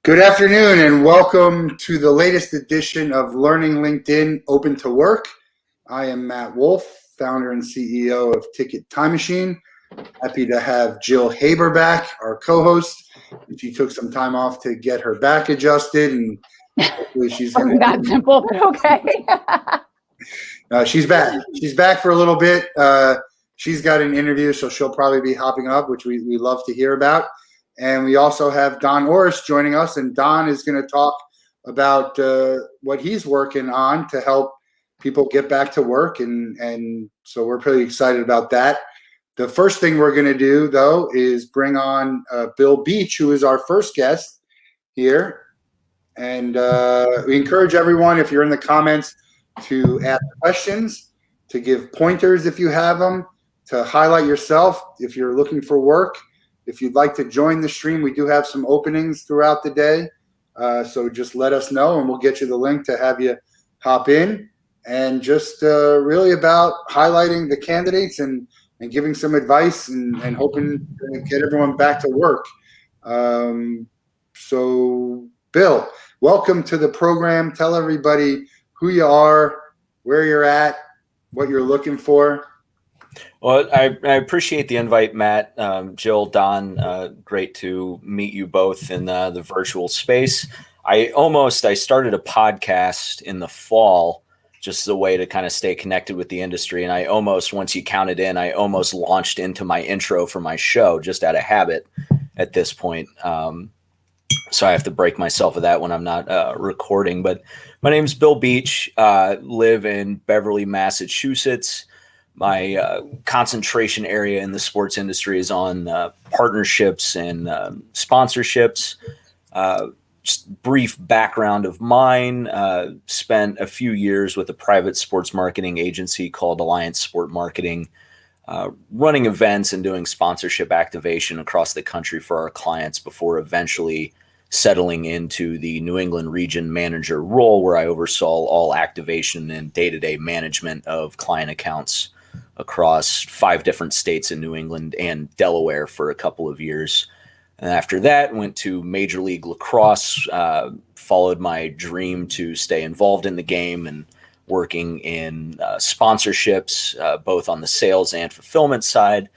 Good afternoon and welcome to the latest edition of Learning LinkedIn Open to Work. I am Matt Wolf, founder and CEO of Ticket Time Machine. Happy to have Jill Haber back, our co-host. She took some time off to get her back adjusted, and hopefully she's going to. That simple, but okay. She's back. She's back for a little bit. She's got an interview, so she'll probably be hopping up, which we love to hear about. And we also have Don Orris joining us, and Don is going to talk about what he's working on to help people get back to work, and so we're pretty excited about that. The first thing we're going to do, though, is bring on Bill Beach, who is our first guest here. And we encourage everyone, if you're in the comments, to ask questions, to give pointers if you have them, to highlight yourself if you're looking for work. If you'd like to join the stream, we do have some openings throughout the day. So just let us know and we'll get you the link to have you hop in. And just really about highlighting the candidates and giving some advice and hoping to get everyone back to work. So Bill, welcome to the program. Tell everybody who you are, where you're at, what you're looking for. Well, I appreciate the invite, Matt. Jill, Don, great to meet you both in the virtual space. I started a podcast in the fall, just as a way to kind of stay connected with the industry. And once you count it in, I almost launched into my intro for my show just out of habit at this point. So I have to break myself of that when I'm not recording. But my name's Bill Beach, live in Beverly, Massachusetts. My concentration area in the sports industry is on partnerships and sponsorships. Just brief background of mine, spent a few years with a private sports marketing agency called Alliance Sport Marketing, running events and doing sponsorship activation across the country for our clients before eventually settling into the New England region manager role, where I oversaw all activation and day-to-day management of client accounts across 5 different states in New England and Delaware for a couple of years. And after that, went to Major League Lacrosse, followed my dream to stay involved in the game and working in sponsorships, both on the sales and fulfillment side,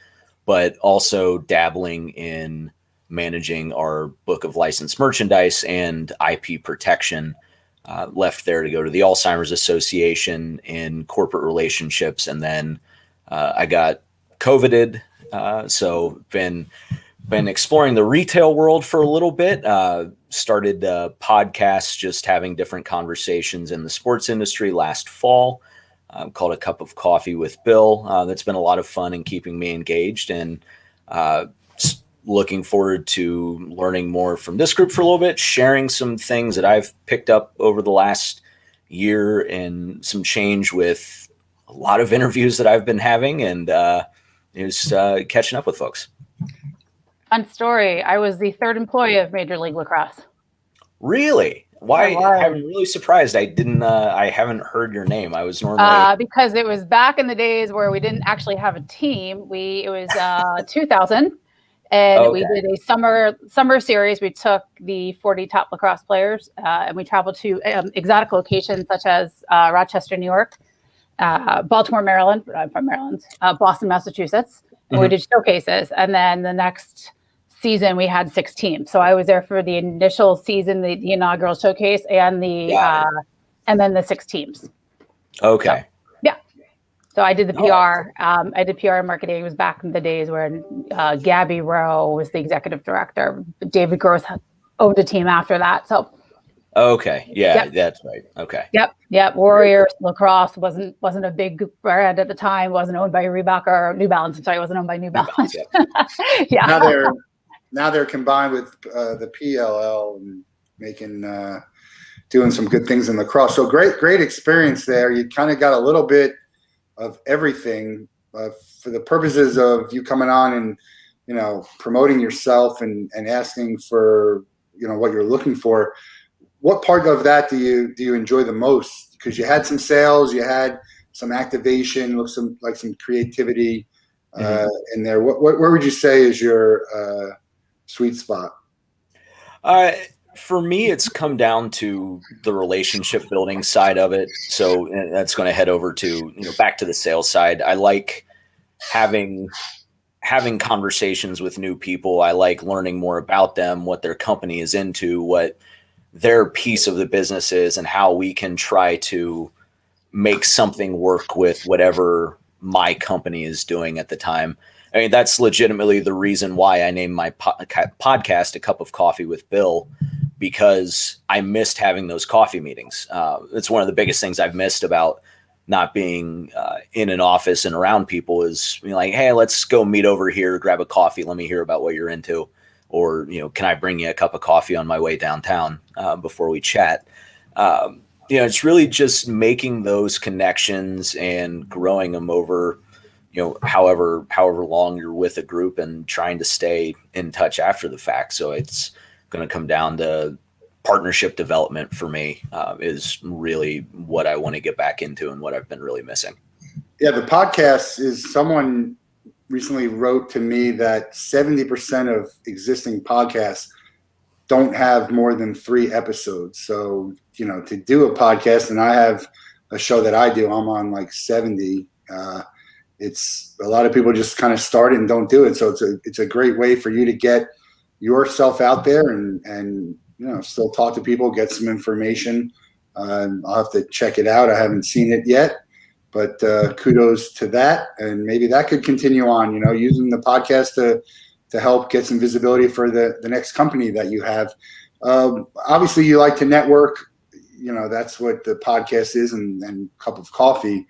but also dabbling in managing our book of licensed merchandise and IP protection. Left there to go to the Alzheimer's Association in corporate relationships, and then I got COVIDed, so been exploring the retail world for a little bit. Started podcasts, just having different conversations in the sports industry last fall, called A Cup of Coffee with Bill. That's been a lot of fun and keeping me engaged, and looking forward to learning more from this group for a little bit, sharing some things that I've picked up over the last year and some change with a lot of interviews that I've been having, and just catching up with folks. Fun story. I was the 3rd employee of Major League Lacrosse. Really? Why? I'm really surprised. I haven't heard your name. I was normally because it was back in the days where we didn't actually have a team. It was 2000. And okay. We did a summer series. We took the 40 top lacrosse players and we traveled to exotic locations such as Rochester, New York, Baltimore, Maryland. I'm from Maryland. Boston, Massachusetts. And we did showcases. And then the next season we had 6 teams. So I was there for the initial season, the inaugural showcase, and and then the 6 teams. Okay. So I did the PR. I did PR and marketing. It was back in the days when Gabby Rowe was the executive director. David Gross owned a team after that. So. Okay. Yeah, That's right. Okay. Yep. Warriors Lacrosse wasn't a big brand at the time. Wasn't owned by Reebok or New Balance. I'm sorry, it wasn't owned by New Balance. Yeah. Now they're combined with the PLL and making doing some good things in lacrosse. So great experience there. You kind of got a little bit of everything for the purposes of you coming on and promoting yourself and asking for what you're looking for. What part of that do you enjoy the most? Because you had some sales, you had some activation, some creativity in there. Where would you say is your sweet spot? For me, it's come down to the relationship building side of it. So and that's going to head over to, back to the sales side. I like having conversations with new people. I like learning more about them, what their company is into, what their piece of the business is, and how we can try to make something work with whatever my company is doing at the time. I mean, that's legitimately the reason why I named my podcast A Cup of Coffee with Bill, because I missed having those coffee meetings. It's one of the biggest things I've missed about not being in an office and around people is like, hey, let's go meet over here, grab a coffee. Let me hear about what you're into. Or, can I bring you a cup of coffee on my way downtown before we chat? It's really just making those connections and growing them over, however long you're with a group, and trying to stay in touch after the fact. So it's going to come down to partnership development for me is really what I want to get back into and what I've been really missing. Yeah, the podcast is, someone recently wrote to me that 70% of existing podcasts don't have more than 3 episodes. So, to do a podcast, and I have a show that I do, I'm on like 70. It's a lot of people just kind of start it and don't do it. So it's a great way for you to get yourself out there and still talk to people, get some information. I'll have to check it out. I haven't seen it yet, but kudos to that. And maybe that could continue on, using the podcast to help get some visibility for the next company that you have. Obviously, you like to network. That's what the podcast is, and Cup of Coffee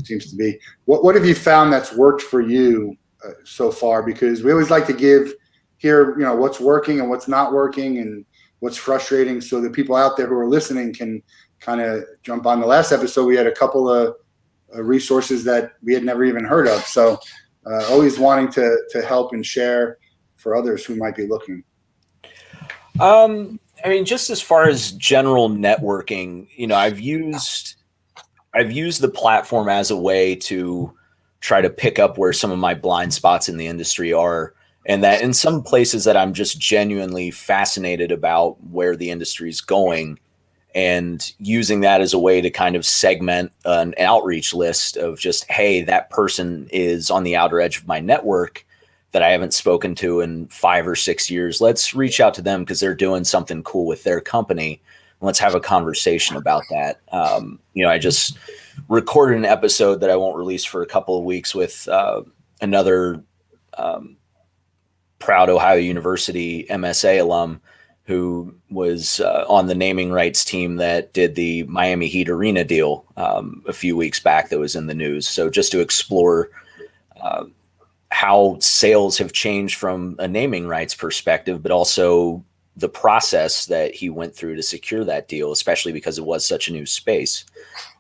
seems to be. What have you found that's worked for you so far? Because we always like to hear what's working and what's not working and what's frustrating, so that people out there who are listening can kind of jump on. The last episode, we had a couple of resources that we had never even heard of. So always wanting to help and share for others who might be looking. I mean, just as far as general networking, I've used the platform as a way to try to pick up where some of my blind spots in the industry are. And that in some places that I'm just genuinely fascinated about where the industry is going, and using that as a way to kind of segment an outreach list of just, hey, that person is on the outer edge of my network that I haven't spoken to in 5 or 6 years. Let's reach out to them because they're doing something cool with their company. Let's have a conversation about that. I just recorded an episode that I won't release for a couple of weeks with another proud Ohio University MSA alum who was on the naming rights team that did the Miami Heat Arena deal a few weeks back that was in the news. So just to explore how sales have changed from a naming rights perspective, but also the process that he went through to secure that deal, especially because it was such a new space.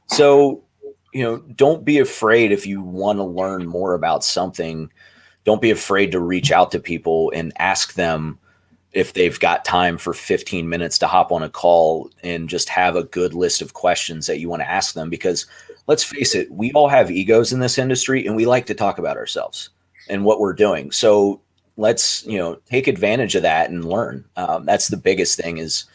So, don't be afraid if you want to learn more about something. Don't be afraid to reach out to people and ask them if they've got time for 15 minutes to hop on a call and just have a good list of questions that you want to ask them. Because let's face it, we all have egos in this industry and we like to talk about ourselves and what we're doing. So let's, take advantage of that and learn. That's the biggest thing, is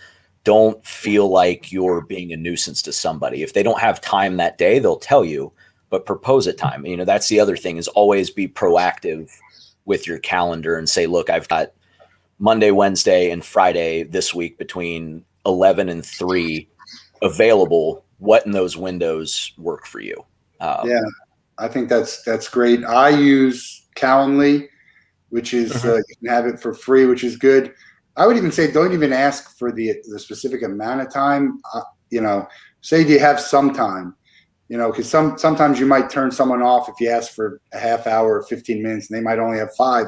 don't feel like you're being a nuisance to somebody. If they don't have time that day, they'll tell you, but propose a time. That's the other thing, is always be proactive with your calendar and say, look, I've got Monday, Wednesday, and Friday this week between 11 and 3 available. What in those windows work for you? Yeah, I think that's great. I use Calendly, which is you can have it for free, which is good. I would even say don't even ask for the specific amount of time. Say you have some time, because sometimes you might turn someone off if you ask for a half hour or 15 minutes, and they might only have 5.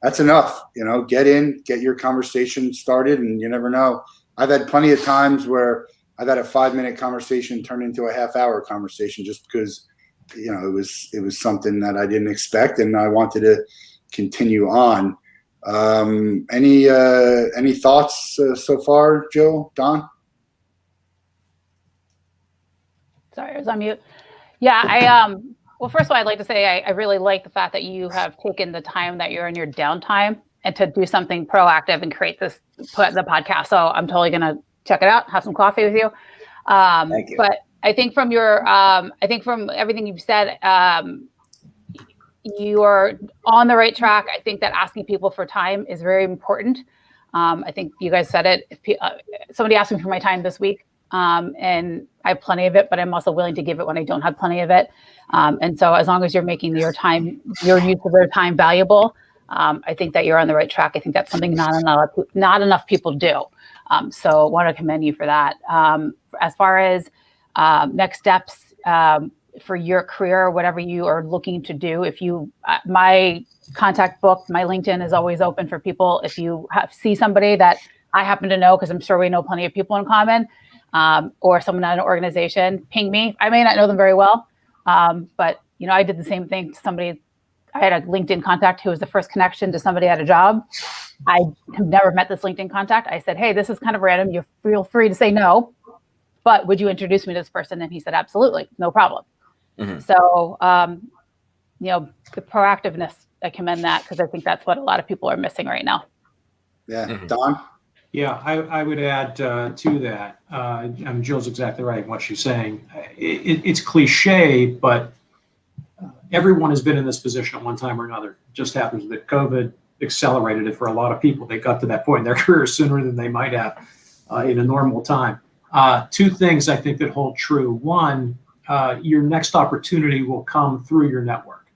That's enough. Get in, get your conversation started, and you never know. I've had plenty of times where I've had a 5-minute conversation turn into a half-hour conversation just because it was something that I didn't expect, and I wanted to continue on. Any thoughts so far, Joe, Don? Sorry, I was on mute. Yeah, well, first of all, I'd like to say I really like the fact that you have taken the time that you're in your downtime and to do something proactive and put the podcast. So I'm totally going to check it out, have some coffee with you. Thank you. But I think from from everything you've said, you are on the right track. I think that asking people for time is very important. I think you guys said it. If somebody asked me for my time this week, and I have plenty of it, but I'm also willing to give it when I don't have plenty of it. And so as long as you're making your use of their time valuable, I think that you're on the right track. I think that's something not enough people do. So I want to commend you for that. As far as next steps for your career, whatever you are looking to do, my contact book, my LinkedIn is always open for people. If you see somebody that I happen to know, because I'm sure we know plenty of people in common, or someone at an organization, ping me. I may not know them very well, but I did the same thing to somebody. I had a LinkedIn contact who was the first connection to somebody at a job. I have never met this LinkedIn contact. I said, hey, this is kind of random. You feel free to say no, but would you introduce me to this person? And he said, absolutely, no problem. Mm-hmm. So, the proactiveness, I commend that, because I think that's what a lot of people are missing right now. Yeah. Mm-hmm. Don? Yeah, I would add to that. Jill's exactly right in what she's saying. It's cliche, but everyone has been in this position at one time or another. It just happens that COVID accelerated it for a lot of people. They got to that point in their career sooner than they might have in a normal time. Two things I think that hold true. One, your next opportunity will come through your network.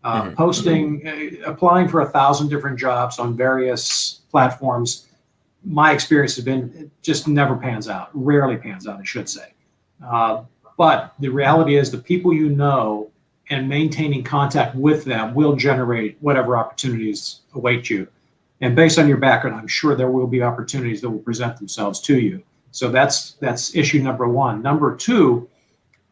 Applying for 1,000 different jobs on various platforms, my experience has been it just never pans out, rarely pans out, I should say. But the reality is the people you know and maintaining contact with them will generate whatever opportunities await you. And based on your background, I'm sure there will be opportunities that will present themselves to you. So that's issue number one. Number two,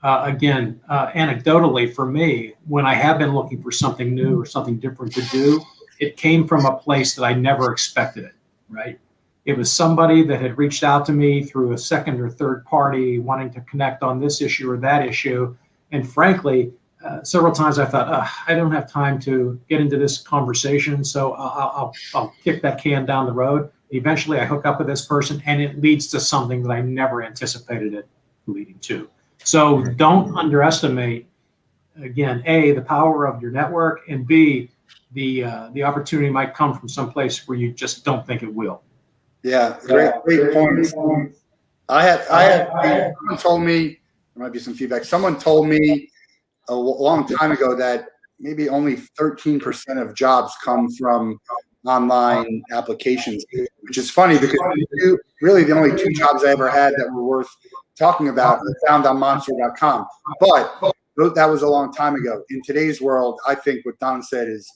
anecdotally for me, when I have been looking for something new or something different to do, it came from a place that I never expected it, right? It was somebody that had reached out to me through a second or third party wanting to connect on this issue or that issue. And frankly, several times I thought, I don't have time to get into this conversation, so I'll kick that can down the road. Eventually I hook up with this person and it leads to something that I never anticipated it leading to. So don't underestimate, again, A, the power of your network, and B, the opportunity might come from someplace where you just don't think it will. Yeah, great points. Someone told me, there might be some feedback. Someone told me a long time ago that maybe only 13% of jobs come from online applications, which is funny because really the only 2 jobs I ever had that were worth talking about were found on monster.com. But that was a long time ago. In today's world, I think what Don said is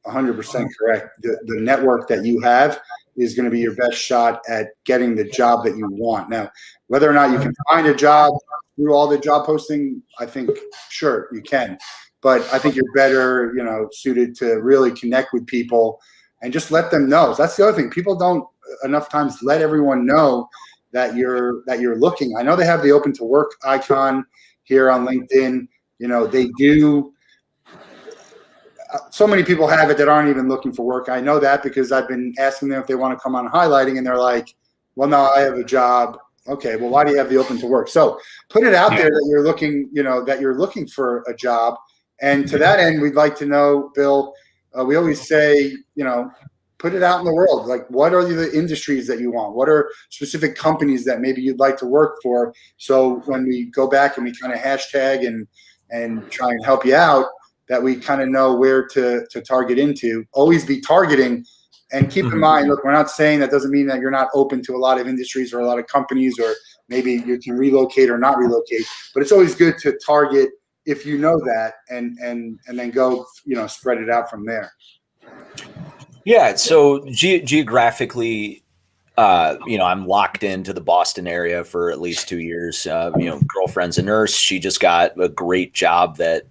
100% correct. The network that you have is going to be your best shot at getting the job that you want. Now, whether or not you can find a job through all the job posting, I think, sure, you can. But I think you're better, suited to really connect with people and just let them know. That's the other thing. People don't enough times let everyone know that you're looking. I know they have the open to work icon here on LinkedIn. They do. So many people have it that aren't even looking for work. I know that because I've been asking them if they want to come on highlighting, and they're like, well, no, I have a job. Okay, well, why do you have the open to work? So put it out there that you're looking, that you're looking for a job. And to that end, we'd like to know, Bill, we always say, put it out in the world. Like, what are the industries that you want? What are specific companies that maybe you'd like to work for? So when we go back and we kind of hashtag and try and help you out, that we kind of know where to target into. Always be targeting, and keep in mind, look, we're not saying that doesn't mean that you're not open to a lot of industries or a lot of companies, or maybe you can relocate or not relocate, but it's always good to target if you know that, and then go, spread it out from there. Yeah. So geographically, I'm locked into the Boston area for at least 2 years. Girlfriend's a nurse. She just got a great job that,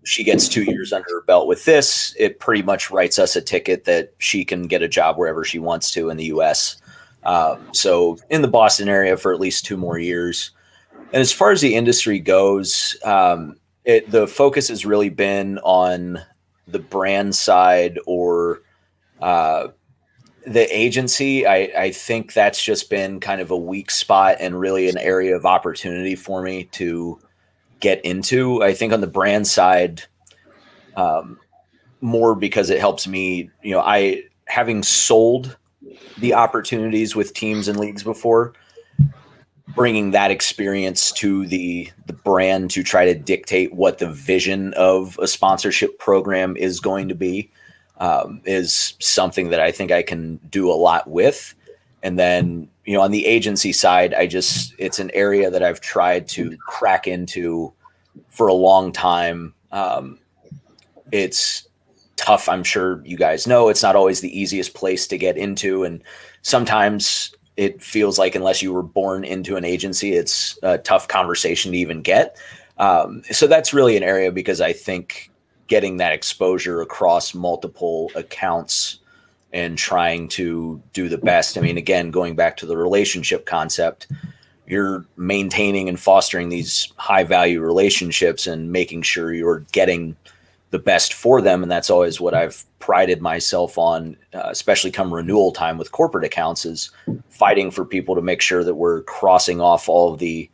she gets 2 years under her belt with this. It pretty much writes us a ticket that she can get a job wherever she wants to in the US. So in the Boston area for at least 2 more years. And as far as the industry goes, the focus has really been on the brand side or the agency, I think that's just been kind of a weak spot and really an area of opportunity for me to get into. I think on the brand side, more because it helps me, having sold the opportunities with teams and leagues before, bringing that experience to the brand to try to dictate what the vision of a sponsorship program is going to be, is something that I think I can do a lot with. And then, on the agency side, it's an area that I've tried to crack into for a long time. It's tough. I'm sure you guys know it's not always the easiest place to get into. And sometimes it feels like unless you were born into an agency, it's a tough conversation to even get. So that's really an area because I think getting that exposure across multiple accounts and trying to do the best. I mean, again, going back to the relationship concept, you're maintaining and fostering these high value relationships and making sure you're getting the best for them. And that's always what I've prided myself on, especially come renewal time with corporate accounts, is fighting for people to make sure that we're crossing off all of the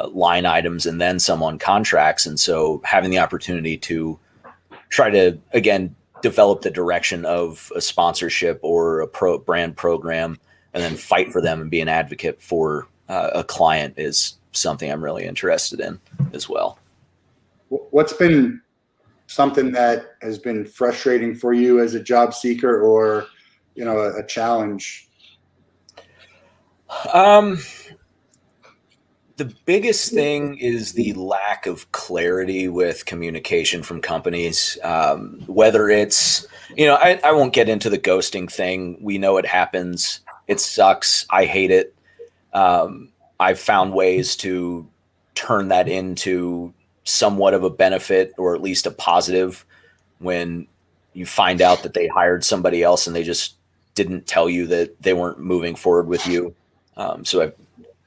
line items and then some on contracts. And so having the opportunity to try to, again, develop the direction of a sponsorship or a brand program and then fight for them and be an advocate for a client is something I'm really interested in as well. What's been something that has been frustrating for you as a job seeker or, a challenge? The biggest thing is the lack of clarity with communication from companies. Whether it's, I won't get into the ghosting thing. We know it happens. It sucks. I hate it. I've found ways to turn that into somewhat of a benefit or at least a positive when you find out that they hired somebody else and they just didn't tell you that they weren't moving forward with you. So I've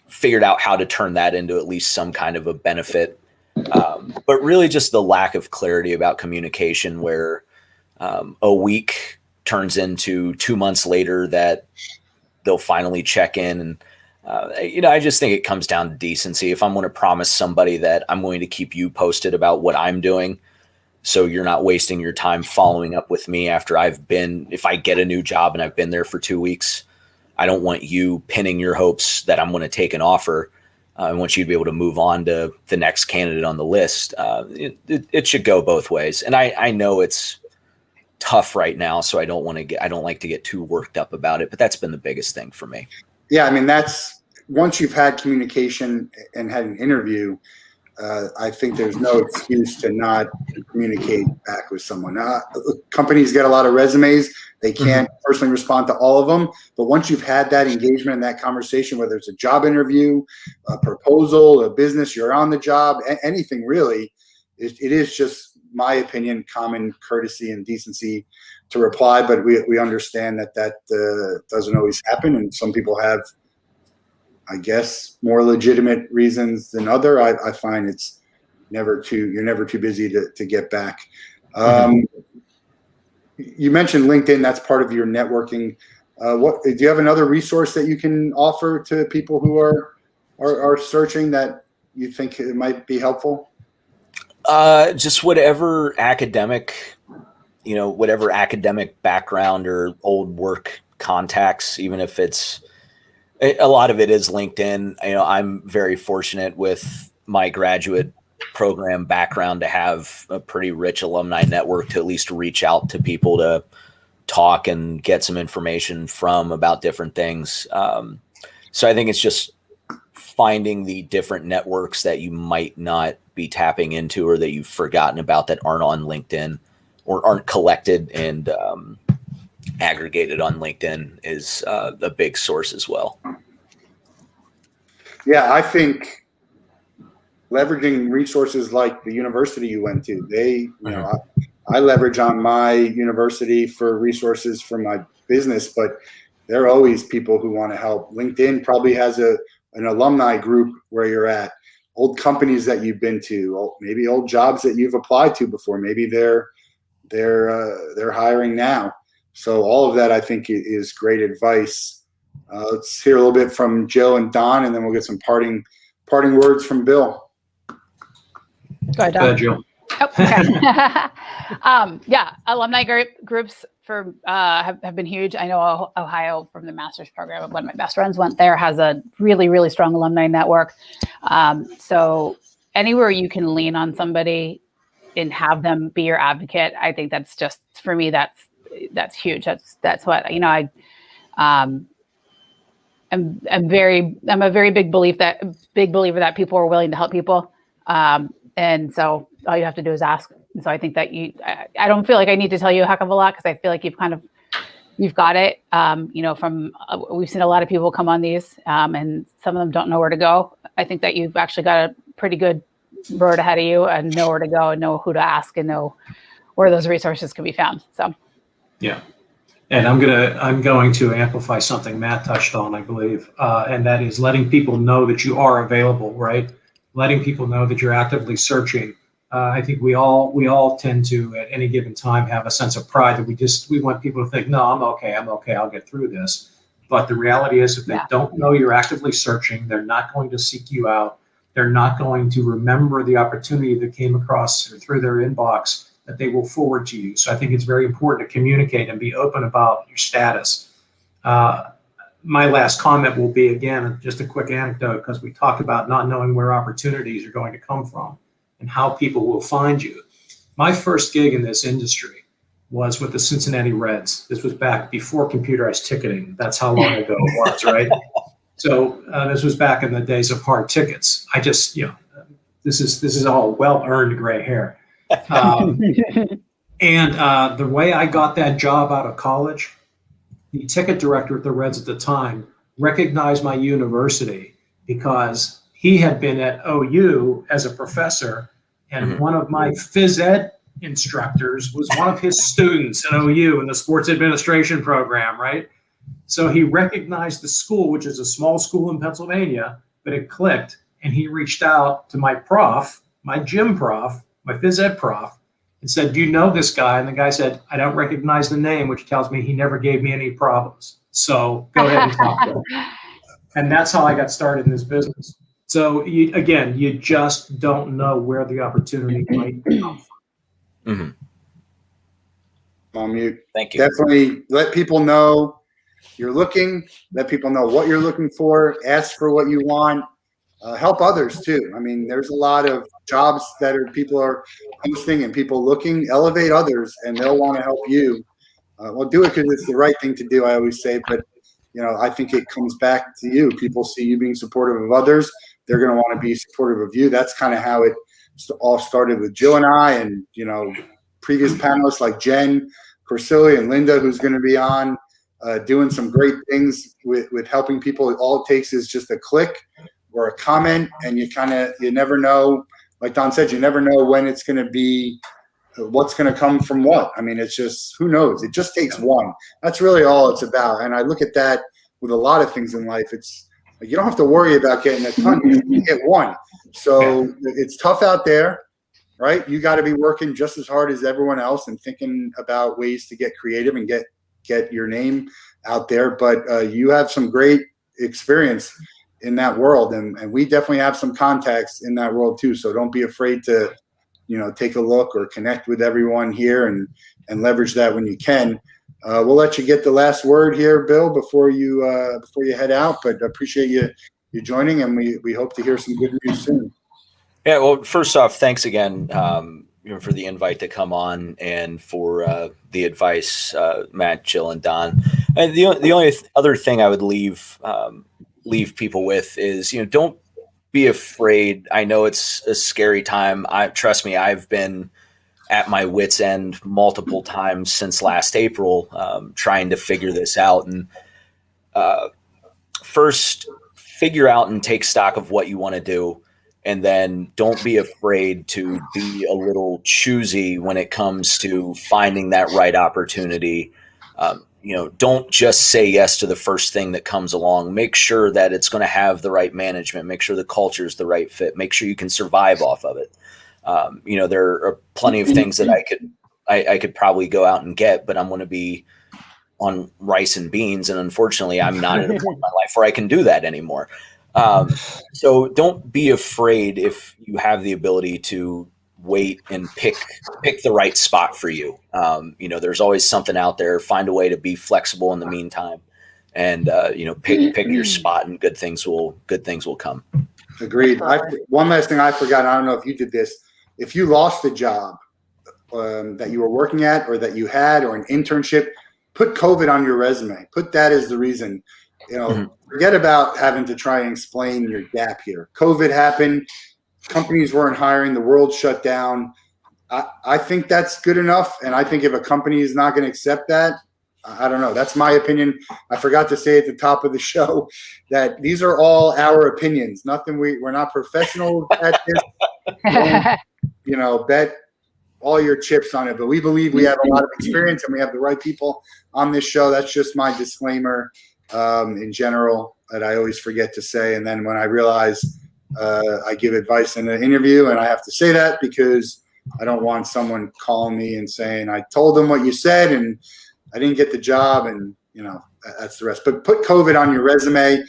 figured out how to turn that into at least some kind of a benefit. But really just the lack of clarity about communication where a week turns into 2 months later that they'll finally check in. And, I just think it comes down to decency. If I'm going to promise somebody that I'm going to keep you posted about what I'm doing, so you're not wasting your time following up with me after if I get a new job and I've been there for 2 weeks, I don't want you pinning your hopes that I'm going to take an offer. I want you to be able to move on to the next candidate on the list. It should go both ways. And I know it's tough right now, so I don't like to get too worked up about it, but that's been the biggest thing for me. Yeah. I mean, that's once you've had communication and had an interview, I think there's no excuse to not communicate back with someone. Companies get a lot of resumes. They can't personally respond to all of them. But once you've had that engagement and that conversation, whether it's a job interview, a proposal, a business, you're on the job, anything really, it is just, my opinion, common courtesy and decency to reply. But we understand that doesn't always happen. And some people have, I guess, more legitimate reasons than other. I find you're never too busy to get back. You mentioned LinkedIn. That's part of your networking. What do you have another resource that you can offer to people who are searching that you think it might be helpful? Just whatever academic background or old work contacts, even if it's, a lot of it is LinkedIn. I'm very fortunate with my graduate program background to have a pretty rich alumni network to at least reach out to people to talk and get some information from about different things. So I think it's just finding the different networks that you might not be tapping into or that you've forgotten about that aren't on LinkedIn or aren't collected and aggregated on LinkedIn is a big source as well. Yeah, I think leveraging resources like the university you went to, I leverage on my university for resources for my business, but there are always people who want to help. LinkedIn probably has an alumni group where you're at, old companies that you've been to, maybe old jobs that you've applied to before. Maybe they're they're hiring now. So all of that, I think, is great advice. Let's hear a little bit from Jill and Don, and then we'll get some parting words from Bill. Go ahead, Don. Jill. Oh, okay. Yeah, alumni groups have been huge. I know Ohio, from the master's program, one of my best friends went there, has a really, really strong alumni network. So anywhere you can lean on somebody and have them be your advocate, I think that's just, for me, that's huge. That's what, I'm a very big believer that people are willing to help people. And so all you have to do is ask. And so I think that I don't feel like I need to tell you a heck of a lot, because I feel like you've got it. We've seen a lot of people come on these, and some of them don't know where to go. I think that you've actually got a pretty good road ahead of you, and know where to go, and know who to ask, and know where those resources can be found. So, yeah. And I'm going to amplify something Matt touched on, I believe, and that is letting people know that you are available, right? Letting people know that you're actively searching. I think we all tend to, at any given time, have a sense of pride that we want people to think, no, I'm okay, I'll get through this. But the reality is, if they don't know you're actively searching, they're not going to seek you out. They're not going to remember the opportunity that came across or through their inbox that they will forward to you. So I think it's very important to communicate and be open about your status. My last comment will be, again, just a quick anecdote, because we talked about not knowing where opportunities are going to come from and how people will find you. My first gig in this industry was with the Cincinnati Reds. This was back before computerized ticketing. That's how long ago it was, right? So this was back in the days of hard tickets. I just, this is all well-earned gray hair. And the way I got that job out of college, the ticket director at the Reds at the time recognized my university because he had been at OU as a professor, and one of my phys ed instructors was one of his students at OU in the sports administration program, right? So he recognized the school, which is a small school in Pennsylvania, but it clicked, and he reached out to my prof, my gym prof, my phys ed prof, and said, do you know this guy? And the guy said, I don't recognize the name, which tells me he never gave me any problems. So go ahead and talk to him. And that's how I got started in this business. So you just don't know where the opportunity might come from. You Thank you. definitely let people know you're looking, let people know what you're looking for, ask for what you want, help others too. I mean, there's a lot of jobs that people are posting and people looking. Elevate others, and they'll want to help you. Well, do it because it's the right thing to do, I always say, but I think it comes back to you. People see you being supportive of others, they're going to want to be supportive of you. That's kind of how it all started with Jill and I, and previous panelists like Jen Corsilli and Linda, who's going to be on, doing some great things with helping people. All it takes is just a click or a comment, and you never know. Like Don said, you never know when it's going to be, what's going to come from what. I mean, it's just, who knows? It just takes one. That's really all it's about. And I look at that with a lot of things in life. It's like, you don't have to worry about getting a ton. You get one. So it's tough out there, right? You got to be working just as hard as everyone else and thinking about ways to get creative and get your name out there. But you have some great experience in that world, and we definitely have some contacts in that world too. So don't be afraid to, take a look or connect with everyone here and leverage that when you can. We'll let you get the last word here, Bill, before you head out. But appreciate you joining, and we hope to hear some good news soon. Yeah. Well, first off, thanks again, for the invite to come on and for the advice, Matt, Jill, and Don. And the only other thing I would leave people with is, don't be afraid. I know it's a scary time. Trust me, I've been at my wit's end multiple times since last April, trying to figure this out. And first, figure out and take stock of what you want to do. And then don't be afraid to be a little choosy when it comes to finding that right opportunity. Don't just say yes to the first thing that comes along. Make sure that it's going to have the right management. Make sure the culture is the right fit. Make sure you can survive off of it. There are plenty of things that I could probably go out and get, but I'm going to be on rice and beans. And unfortunately, I'm not at a point in my life where I can do that anymore. So don't be afraid if you have the ability to wait and pick the right spot for you. There's always something out there. Find a way to be flexible in the meantime, and pick your spot, and good things will come. Agreed. One last thing I forgot. I don't know if you did this. If you lost a job that you were working at, or that you had, or an internship, put COVID on your resume. Put that as the reason. Forget about having to try and explain your gap here. COVID happened. Companies weren't hiring. The world shut down. I think that's good enough. And I think if a company is not going to accept that, I don't know. That's my opinion. I forgot to say at the top of the show that these are all our opinions. Nothing. We're not professionals at this. Bet all your chips on it. But we believe we have a lot of experience, and we have the right people on this show. That's just my disclaimer in general that I always forget to say. And then when I realize I give advice in an interview, and I have to say that because I don't want someone calling me and saying, I told them what you said and I didn't get the job, and that's the rest. But put COVID on your resume.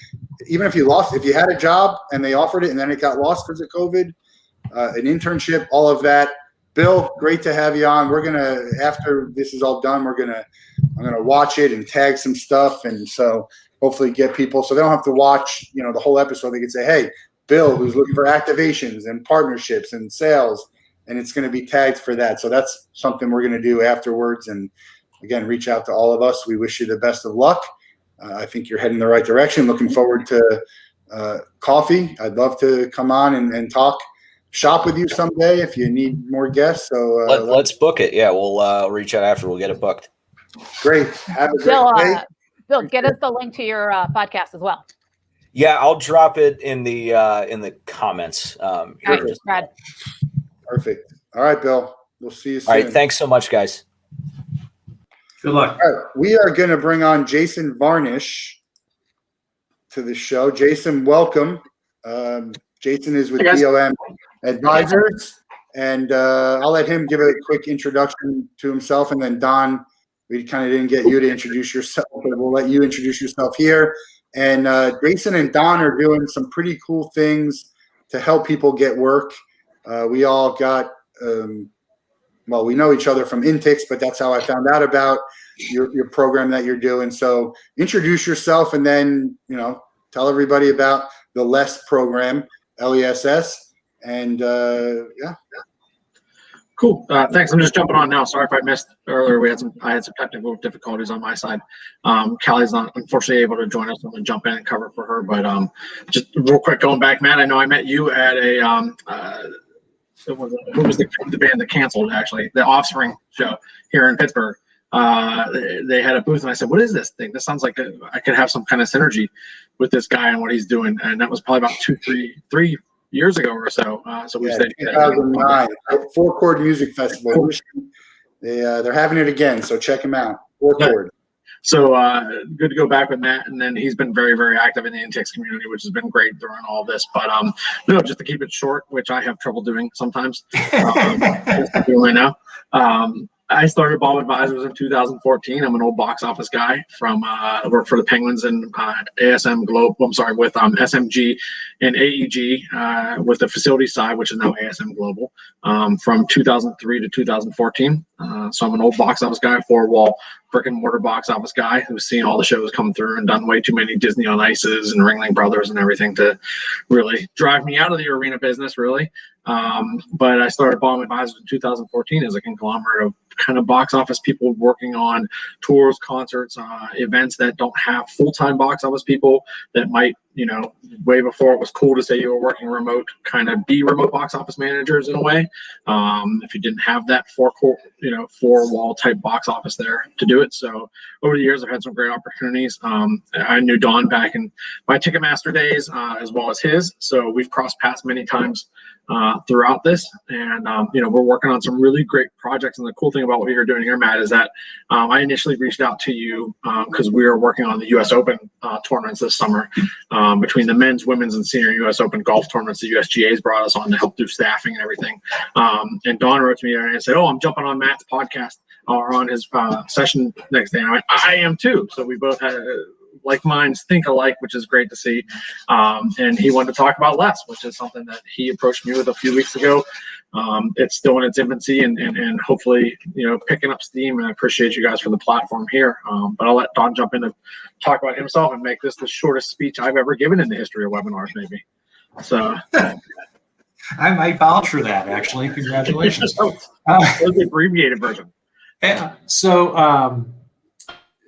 Even if you had a job and they offered it and then it got lost because of COVID, an internship, all of that. Bill, great to have you on. We're gonna, after this is all done, I'm gonna watch it and tag some stuff, and so hopefully get people so they don't have to watch the whole episode. They can say, hey, Bill, who's looking for activations and partnerships and sales, and it's going to be tagged for that. So that's something we're going to do afterwards. And again, reach out to all of us. We wish you the best of luck. I think you're heading in the right direction. Looking forward to coffee. I'd love to come on and talk shop with you someday if you need more guests. So let's book it. Yeah, we'll reach out after. We'll get it booked. Great. Have a great day. Bill, get us the link to your podcast as well. Yeah, I'll drop it in the comments. All right, Brad. Perfect. All right, Bill. We'll see you soon. All right, thanks so much, guys. Good luck. All right, we are going to bring on Jason Varnish to the show. Jason, welcome. Jason is with BOM Advisors, and I'll let him give a quick introduction to himself, and then Don, we kind of didn't get you to introduce yourself, but we'll let you introduce yourself here. And Jason and Don are doing some pretty cool things to help people get work. We all got, we know each other from Intix, but that's how I found out about your program that you're doing. So introduce yourself, and then, tell everybody about the LESS program, LESS. And yeah. Cool. Thanks. I'm just jumping on now. Sorry if I missed earlier. I had some technical difficulties on my side. Callie's not unfortunately able to join us. I'm going to jump in and cover for her. But just real quick, going back, Matt, I know I met you at a who was the band that canceled, actually, the Offspring show here in Pittsburgh. They had a booth, and I said, what is this thing? This sounds like I could have some kind of synergy with this guy and what he's doing. And that was probably about 3 years ago or so. So we said 2009 Four Chord Music Festival. They're having it again, so check them out. Four Chord. So good to go back with Matt, and then he's been very, very active in the Intix community, which has been great during all this. But no, just to keep it short, which I have trouble doing sometimes. Right now. I started BOM Advisors in 2014. I'm an old box office guy from I work for the Penguins and ASM Globe. I'm sorry, with SMG and AEG with the facility side, which is now ASM Global, from 2003 to 2014. So I'm an old box office guy, four-wall brick and mortar box office guy who's seen all the shows come through and done way too many Disney on Ices and Ringling Brothers and everything to really drive me out of the arena business, really. But I started BOM Advisors in 2014 as a conglomerate of kind of box office people working on tours, concerts, events that don't have full-time box office people that might, way before it was cool to say you were working remote, kind of be remote box office managers in a way. If you didn't have that four-wall type box office there to do it. So over the years, I've had some great opportunities. I knew Don back in my Ticketmaster days, as well as his. So we've crossed paths many times throughout this, and we're working on some really great projects. And the cool thing about what you're doing here, Matt, is that I initially reached out to you because we were working on the U.S. Open tournaments this summer. between the men's, women's, and senior U.S. Open golf tournaments. The USGA's brought us on to help do staffing and everything. And Don wrote to me and said, "Oh, I'm jumping on Matt's podcast or on his session next day." And I went, "I am too." So we both had like minds think alike, which is great to see. And he wanted to talk about less, which is something that he approached me with a few weeks ago. It's still in its infancy and hopefully, picking up steam. And I appreciate you guys for the platform here. But I'll let Don jump in and talk about himself and make this the shortest speech I've ever given in the history of webinars, maybe. So I might vouch for that, actually. Congratulations. That's the abbreviated version. Yeah. So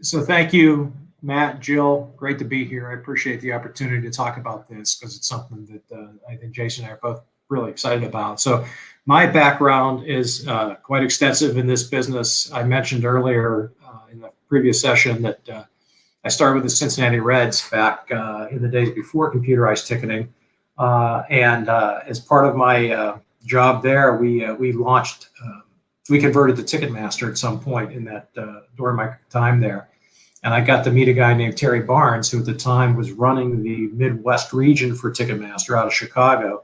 thank you, Matt, Jill. Great to be here. I appreciate the opportunity to talk about this because it's something that I think Jason and I are both really excited about. So my background is quite extensive in this business. I mentioned earlier in the previous session that I started with the Cincinnati Reds back in the days before computerized ticketing. And as part of my job there, we launched, we converted to Ticketmaster at some point in that during my time there. And I got to meet a guy named Terry Barnes, who at the time was running the Midwest region for Ticketmaster out of Chicago.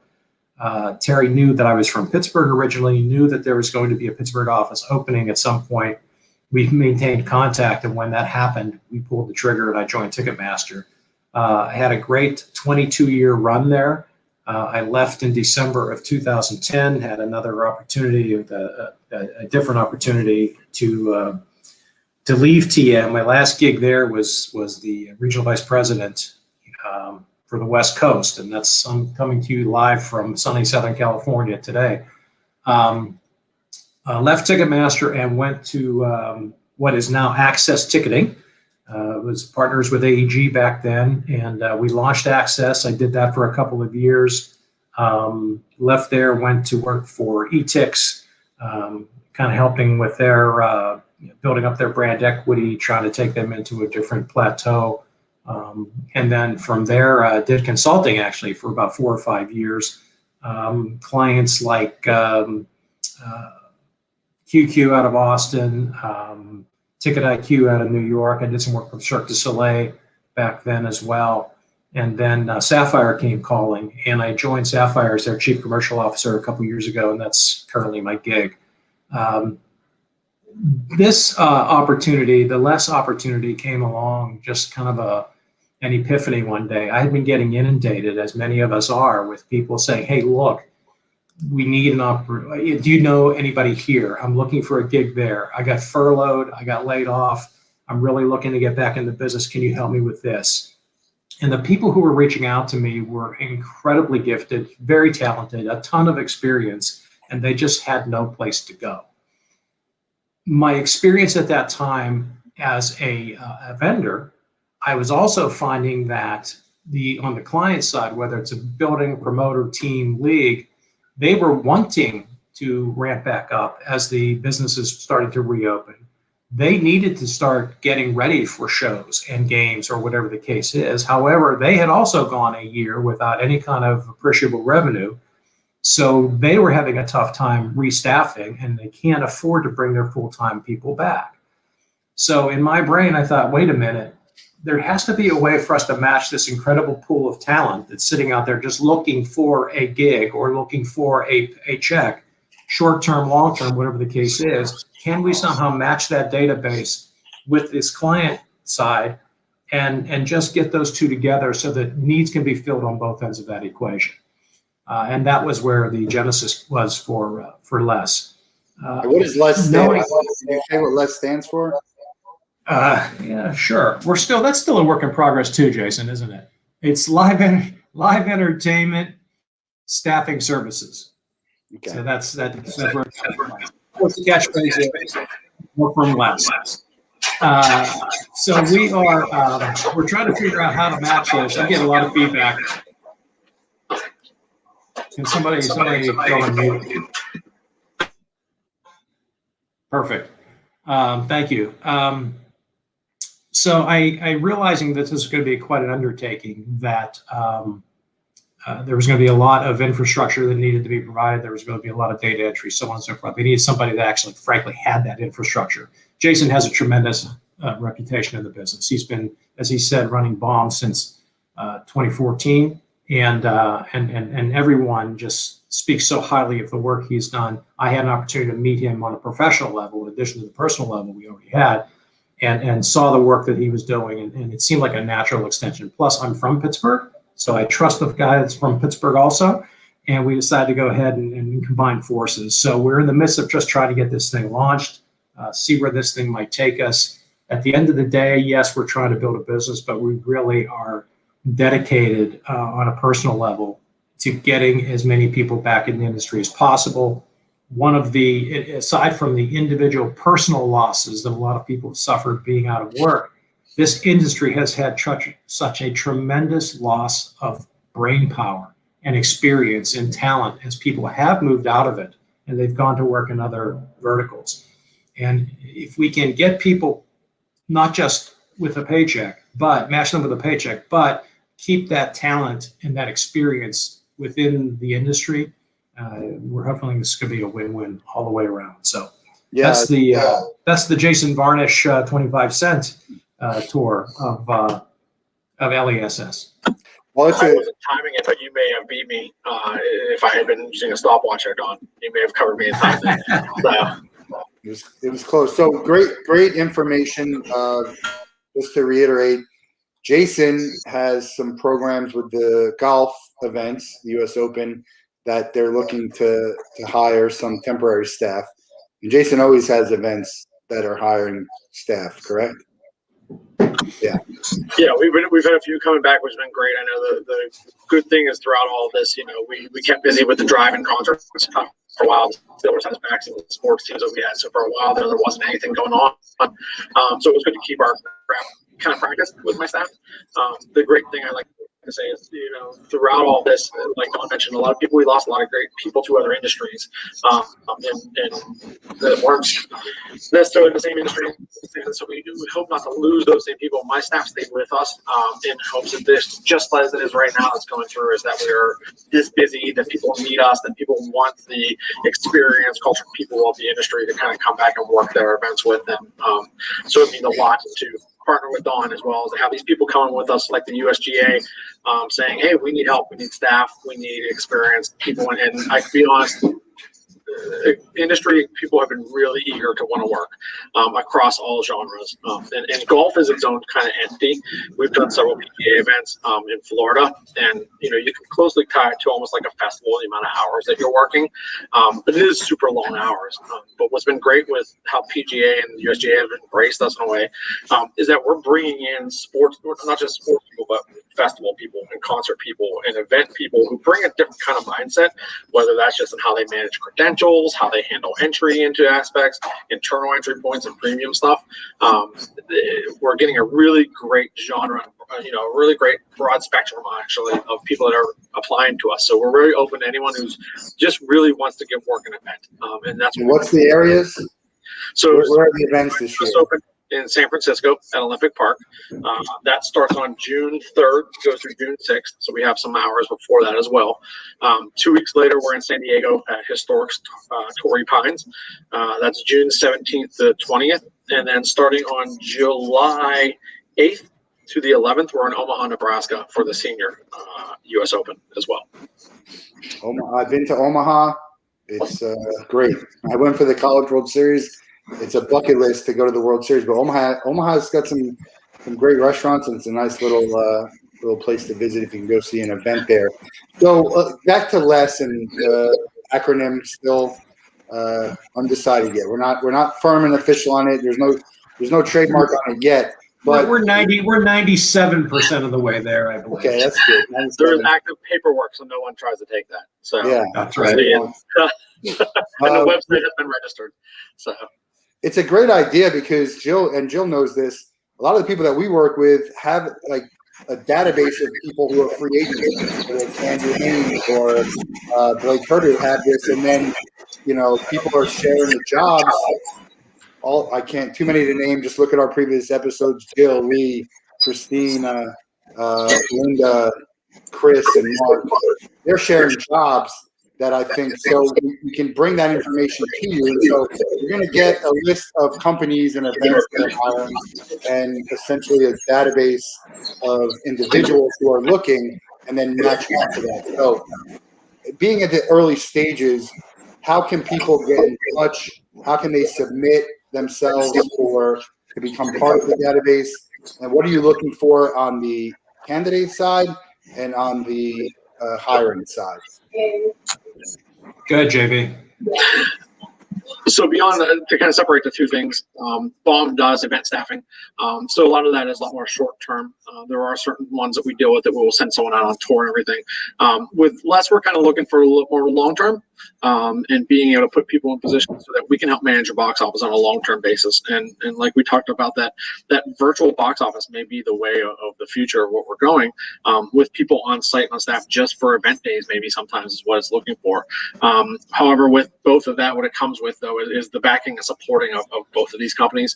Terry knew that I was from Pittsburgh originally, knew that there was going to be a Pittsburgh office opening at some point. We maintained contact, and when that happened, we pulled the trigger and I joined Ticketmaster. I had a great 22-year run there. I left in December of 2010, had another opportunity, a different opportunity to leave TM. My last gig there was the regional vice president for the West Coast, and I'm coming to you live from sunny Southern California today. Left Ticketmaster and went to what is now Access Ticketing. Was partners with AEG back then, and we launched Access. I did that for a couple of years. Left there, went to work for eTix, kind of helping with their building up their brand equity, trying to take them into a different plateau. And then from there, did consulting actually for about 4 or 5 years. Clients like QQ out of Austin, Ticket IQ out of New York. I did some work with Cirque du Soleil back then as well. And then Sapphire came calling, and I joined Sapphire as their chief commercial officer a couple years ago, and that's currently my gig. This opportunity, the less opportunity, came along just kind of an epiphany one day. I had been getting inundated, as many of us are, with people saying, "Hey, look, we need an opportunity. Do you know anybody here? I'm looking for a gig there. I got furloughed. I got laid off. I'm really looking to get back in the business. Can you help me with this?" And the people who were reaching out to me were incredibly gifted, very talented, a ton of experience, and they just had no place to go. My experience at that time as a vendor, I was also finding that on the client side, whether it's a building, promoter, team, league, they were wanting to ramp back up as the businesses started to reopen. They needed to start getting ready for shows and games or whatever the case is. However, they had also gone a year without any kind of appreciable revenue. So they were having a tough time restaffing, and they can't afford to bring their full-time people back. So in my brain, I thought, wait a minute, there has to be a way for us to match this incredible pool of talent that's sitting out there just looking for a gig or looking for a check, short-term, long-term, whatever the case is. Can we somehow match that database with this client side and just get those two together so that needs can be filled on both ends of that equation? And that was where the genesis was for LESS. What does LESS stand for? Can you say what LESS stands for? Yeah, sure. That's still a work in progress too, Jason, isn't it? It's live entertainment staffing services. Okay. So that's where what's the catchphrase? More from LESS. So we're trying to figure out how to match this. I get a lot of feedback. Can somebody go on mute? Perfect. Thank you. So I realizing that this is going to be quite an undertaking, that there was going to be a lot of infrastructure that needed to be provided. There was going to be a lot of data entry, so on and so forth. They needed somebody that actually, frankly, had that infrastructure. Jason has a tremendous reputation in the business. He's been, as he said, running bombs since 2014, and everyone just speaks so highly of the work he's done. I had an opportunity to meet him on a professional level, in addition to the personal level we already had, and saw the work that he was doing, and it seemed like a natural extension. Plus, I'm from Pittsburgh, so I trust the guy that's from Pittsburgh also, and we decided to go ahead and combine forces. So we're in the midst of just trying to get this thing launched, see where this thing might take us. At the end of the day, yes, we're trying to build a business, but we really are dedicated on a personal level to getting as many people back in the industry as possible. One of the, aside from the individual personal losses that a lot of people have suffered being out of work, this industry has had such a tremendous loss of brain power and experience and talent as people have moved out of it and they've gone to work in other verticals. And if we can get people not just with a paycheck, but match them with a paycheck, but keep that talent and that experience within the industry, we're hoping this could be a win-win all the way around. So that's the Jason Varnish 25 cent tour of LESS. Well, it's I wasn't timing it, but you may have beat me if I had been using a stopwatch there, Don. You may have covered me in time. So. It was close. So great information. Just to reiterate, Jason has some programs with the golf events, the U.S. Open, that they're looking to hire some temporary staff. And Jason always has events that are hiring staff, correct? Yeah. Yeah, we've had a few coming back, which has been great. I know the good thing is throughout all of this, we kept busy with the drive-in concerts for a while. Steelers has backs with the sports teams that we had. So for a while there wasn't anything going on. So it was good to keep our kind of practice with my staff. The great thing I like to say is, throughout all this, like Don mentioned, a lot of people, we lost a lot of great people to other industries, and that weren't necessarily the same industry. So we hope not to lose those same people. My staff stayed with us in hopes that this, just as it is right now, it's going through, is that we're this busy, that people need us, that people want the experience, culture, people of the industry to kind of come back and work their events with them. So it means a lot to partner with Dawn, as well as to have these people coming with us, like the USGA, saying, hey, we need help, we need staff, we need experienced people. And I can be honest, industry people have been really eager to want to work across all genres. And golf is its own kind of entity. We've done several PGA events in Florida, and you can closely tie it to almost like a festival, the amount of hours that you're working. But it is super long hours. But what's been great with how PGA and USGA have embraced us in a way is that we're bringing in sports, not just sports people, but festival people and concert people and event people who bring a different kind of mindset, whether that's just in how they manage credentials, how they handle entry into aspects, internal entry points and premium stuff. We're getting a really great genre, a really great broad spectrum actually of people that are applying to us. So we're very open to anyone who's just really wants to get work in an event. And that's what's the areas? So where are the events this year? Open in San Francisco at Olympic Park. That starts on June 3rd, goes through June 6th. So we have some hours before that as well. 2 weeks later, we're in San Diego at historic Torrey Pines. That's June 17th to 20th. And then starting on July 8th to the 11th, we're in Omaha, Nebraska for the senior U.S. Open as well. I've been to Omaha. It's great. I went for the College World Series. It's a bucket list to go to the World Series, but Omaha's got some great restaurants, and it's a nice little place to visit if you can go see an event there. So back to LESS, and acronym still undecided yet. We're not firm and official on it. There's no trademark on it yet. But we're 97% of the way there, I believe. Okay, that's good. There's active paperwork, so no one tries to take that. So yeah, that's right. And the website has been registered. So it's a great idea because Jill knows this. A lot of the people that we work with have like a database of people who are free agents, whether it's Andrew Haynes or Blake Herter have this, and then people are sharing the jobs. I can't too many to name. Just look at our previous episodes. Jill, Lee, Christine, Linda, Chris, and Mark. They're sharing jobs, that I think so we can bring that information to you. And so you're going to get a list of companies and events that are hiring and essentially a database of individuals who are looking and then match out to that. So being at the early stages, how can people get in touch? How can they submit themselves or to become part of the database? And what are you looking for on the candidate side and on the hiring side? Go ahead, JV. So beyond to kind of separate the two things, BOM does event staffing. So a lot of that is a lot more short term. There are certain ones that we deal with that we will send someone out on tour and everything. With Les, we're kind of looking for a little more long term and being able to put people in positions so that we can help manage your box office on a long term basis. And like we talked about, that virtual box office may be the way of the future of what we're going, with people on site on staff just for event days, maybe sometimes is what it's looking for. However, with both of that, what it comes with though is the backing and supporting of both of these companies,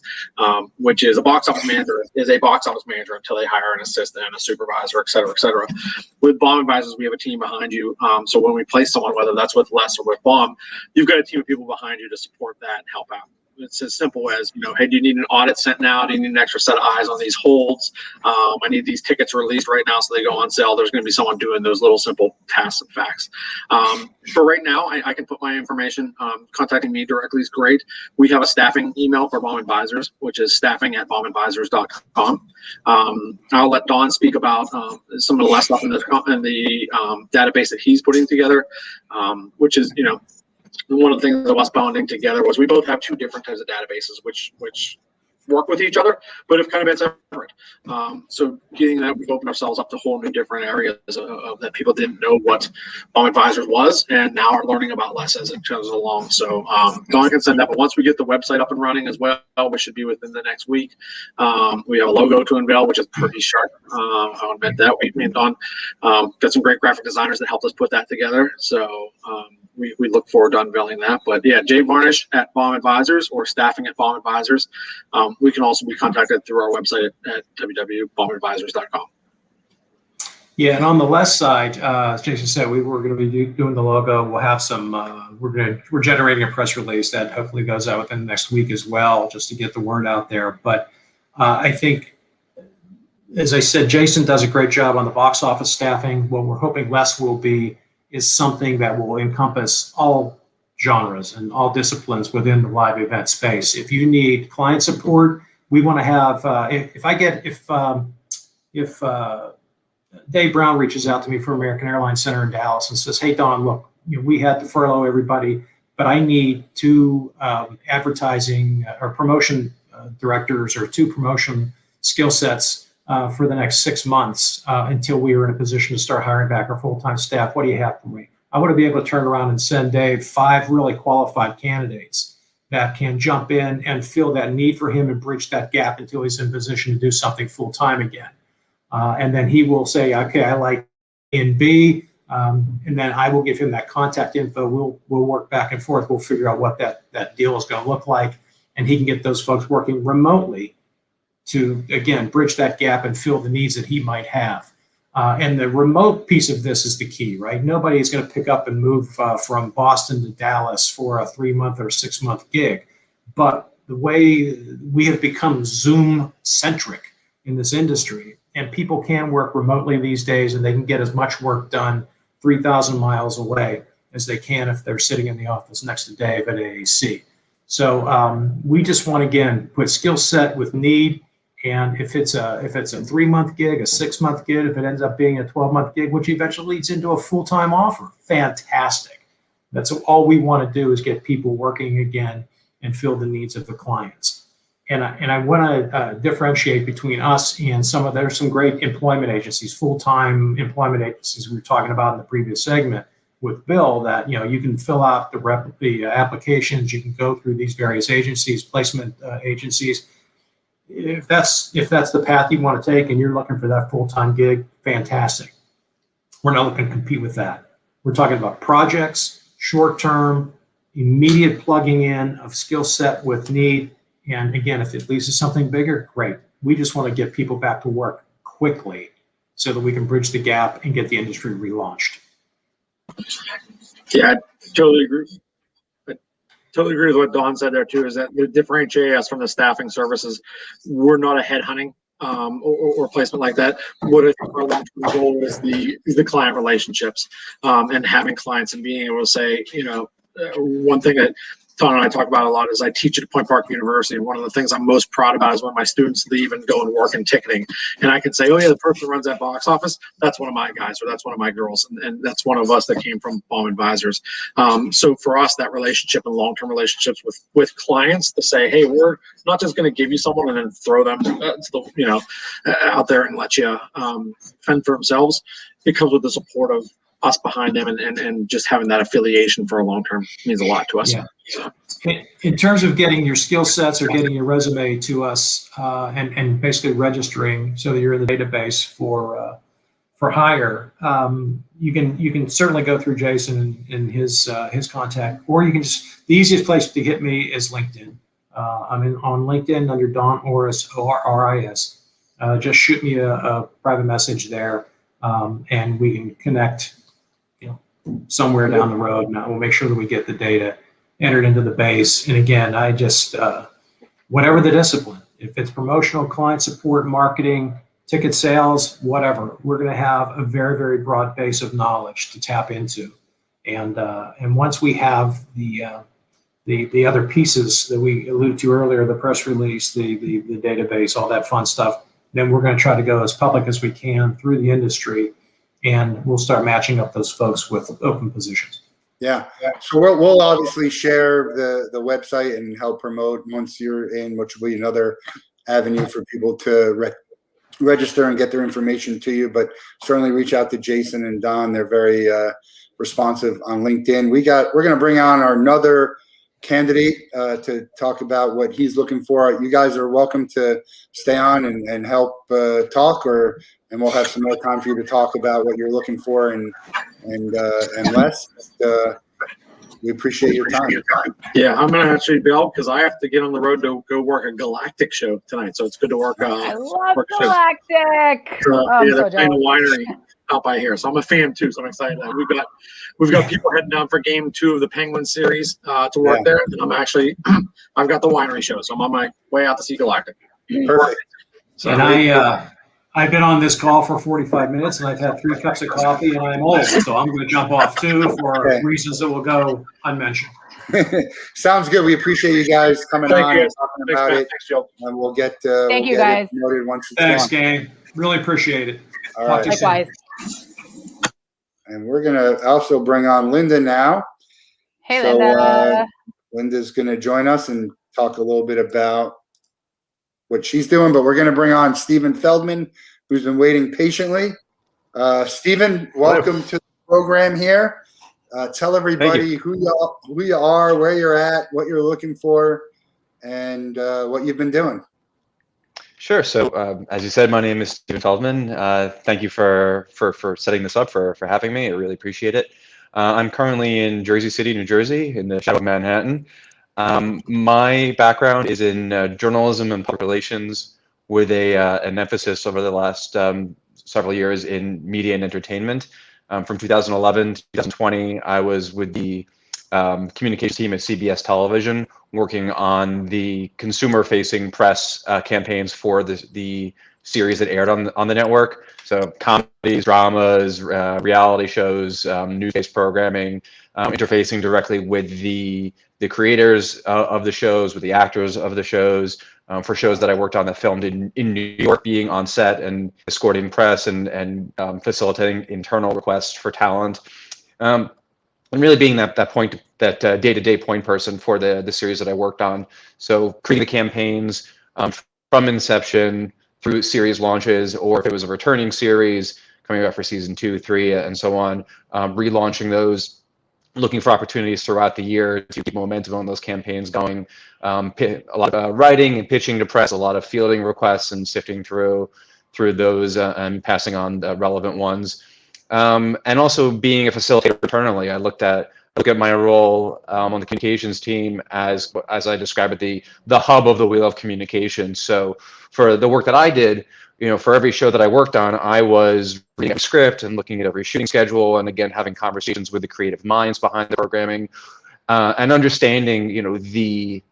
which is a box office manager is a box office manager until they hire an assistant and a supervisor, et cetera, et cetera. With BOM Advisors, we have a team behind you. So when we place someone, whether that's with Les or with BOM, you've got a team of people behind you to support that and help out. It's as simple as, hey, do you need an audit sent now? Do you need an extra set of eyes on these holds? I need these tickets released right now so they go on sale. There's going to be someone doing those little simple tasks and facts. For right now, I can put my information. Contacting me directly is great. We have a staffing email for BOM Advisors, which is staffing@bomadvisors.com. I'll let Don speak about some of the less stuff in the database that he's putting together, which is, one of the things of us bonding together was we both have two different types of databases, which work with each other, but have kind of been separate. So getting that, we've opened ourselves up to whole new different areas of that people didn't know what BOM Advisors was, and now are learning about less as it goes along. So Dawn can send that, but once we get the website up and running as well, which should be within the next week, we have a logo to unveil, which is pretty sharp. I'll admit that. Me and Dawn got some great graphic designers that helped us put that together. So we look forward to unveiling that. But yeah, Jay Varnish at BOM Advisors or staffing@BOM Advisors. We can also be contacted through our website at www.bomadvisors.com. Yeah, and on the left side, as Jason said, we were going to be doing the logo. We'll have some. We're generating a press release that hopefully goes out within the next week as well, just to get the word out there. But I think, as I said, Jason does a great job on the box office staffing. What we're hoping Les will be is something that will encompass all genres and all disciplines within the live event space. If you need client support, we want to have. If Dave Brown reaches out to me from American Airlines Center in Dallas and says, "Hey Don, look, we had to furlough everybody, but I need two advertising or promotion directors or two promotion skill sets for the next 6 months until we are in a position to start hiring back our full-time staff. What do you have for me?" I want to be able to turn around and send Dave 5 really qualified candidates that can jump in and fill that need for him and bridge that gap until he's in position to do something full-time again. And then he will say, "Okay, I like A and B," and then I will give him that contact info. We'll work back and forth. We'll figure out what that deal is going to look like, and he can get those folks working remotely to, again, bridge that gap and fill the needs that he might have. And the remote piece of this is the key, right? Nobody is going to pick up and move from Boston to Dallas for a 3-month or 6-month gig. But the way we have become Zoom-centric in this industry, and people can work remotely these days, and they can get as much work done 3,000 miles away as they can if they're sitting in the office next to Dave at AAC. So we just want to, again, put skill set with need. And if it's a 3-month gig, a 6-month gig, if it ends up being a 12-month gig, which eventually leads into a full-time offer, fantastic. That's all we want to do is get people working again and fill the needs of the clients. And I want to differentiate between us and there's some great employment agencies, full-time employment agencies we were talking about in the previous segment with Bill, that you can fill out the applications, you can go through these various agencies, placement agencies. If that's the path you want to take and you're looking for that full-time gig, fantastic. We're not looking to compete with that. We're talking about projects, short-term, immediate plugging in of skill set with need. And again, if it leads to something bigger, great. We just want to get people back to work quickly so that we can bridge the gap and get the industry relaunched. Yeah, I totally agree. I totally agree with what Don said there too. Is that the differentiate us from the staffing services? We're not a headhunting or placement like that. What I think our long-term goal is the client relationships and having clients and being able to say, one thing that Don and I talk about a lot is I teach at Point Park University. And one of the things I'm most proud about is when my students leave and go and work in ticketing. And I can say, oh yeah, the person who runs that box office, that's one of my guys or that's one of my girls. And that's one of us that came from Baum Advisors. So for us, that relationship and long-term relationships with clients to say, hey, we're not just going to give you someone and then throw them out there and let you fend for themselves. It comes with the support of us behind them and just having that affiliation for a long term means a lot to us. Yeah. In terms of getting your skill sets or getting your resume to us and basically registering so that you're in the database for hire, you can certainly go through Jason and his contact, or you can just, the easiest place to hit me is LinkedIn. I'm on LinkedIn under Don Orris, ORIS. Just shoot me a private message there, and we can connect somewhere down the road, and we'll make sure that we get the data entered into the base. And again, I just, whatever the discipline, if it's promotional, client support, marketing, ticket sales, whatever, we're going to have a very, very broad base of knowledge to tap into. And once we have the other pieces that we alluded to earlier, the press release, the database, all that fun stuff, then we're going to try to go as public as we can through the industry, and we'll start matching up those folks with open positions. Yeah. So we'll obviously share the website and help promote once you're in, which will be another avenue for people to register and get their information to you. But certainly reach out to Jason and Don. They're very responsive on LinkedIn. We're going to bring on another candidate to talk about what he's looking for. You guys are welcome to stay on and help talk, and we'll have some more time for you to talk about what you're looking for and less. We appreciate your time. Yeah, I'm gonna actually be out because I have to get on the road to go work a Galactic show tonight. So it's good to work. I love work Galactic. they're playing a winery out by here, so I'm a fan too. So I'm excited. We've got people heading down for game 2 of the Penguin series to work there. And I've got the winery show, so I'm on my way out to see Galactic. Perfect. So, and I've been on this call for 45 minutes, and I've had 3 cups of coffee, and I'm old, so I'm going to jump off too for reasons that will go unmentioned. Sounds good. We appreciate you guys coming on and talking Thanks, about man. it. Thanks, Joe. And we'll get Thank you, guys. promoted once it's Thanks, done. gang. Really appreciate it. All Talk to right. you soon. Likewise. And we're going to also bring on Linda now. Hey, So, Linda. Linda's going to join us and talk a little bit about what she's doing, but we're going to bring on Stephen Feldman, who's been waiting patiently. Stephen, welcome to the program here. Tell everybody who you are, where you're at, what you're looking for, and what you've been doing. Sure. So, as you said, my name is Stephen Feldman. Thank you for setting this up, for having me. I really appreciate it. I'm currently in Jersey City, New Jersey, in the shadow of Manhattan. My background is in journalism and public relations, with an emphasis over the last several years in media and entertainment. From 2011 to 2020, I was with the communications team at CBS Television, working on the consumer-facing press campaigns for the series that aired on the network. So comedies, dramas, reality shows, news-based programming, interfacing directly with the creators of the shows, with the actors of the shows, for shows that I worked on that filmed in New York, being on set and escorting press and facilitating internal requests for talent. And really being that point, that day-to-day point person for the series that I worked on. So creating the campaigns from inception through series launches, or if it was a returning series coming out for season 2, 3, and so on, relaunching those, looking for opportunities throughout the year to keep momentum on those campaigns going. A lot of writing and pitching to press, a lot of fielding requests and sifting through those and passing on the relevant ones. And also being a facilitator internally. I looked at look at my role on the communications team as I describe it, the hub of the wheel of communication. So for the work that I did, for every show that I worked on, I was reading a script and looking at every shooting schedule, and again having conversations with the creative minds behind the programming, and understanding the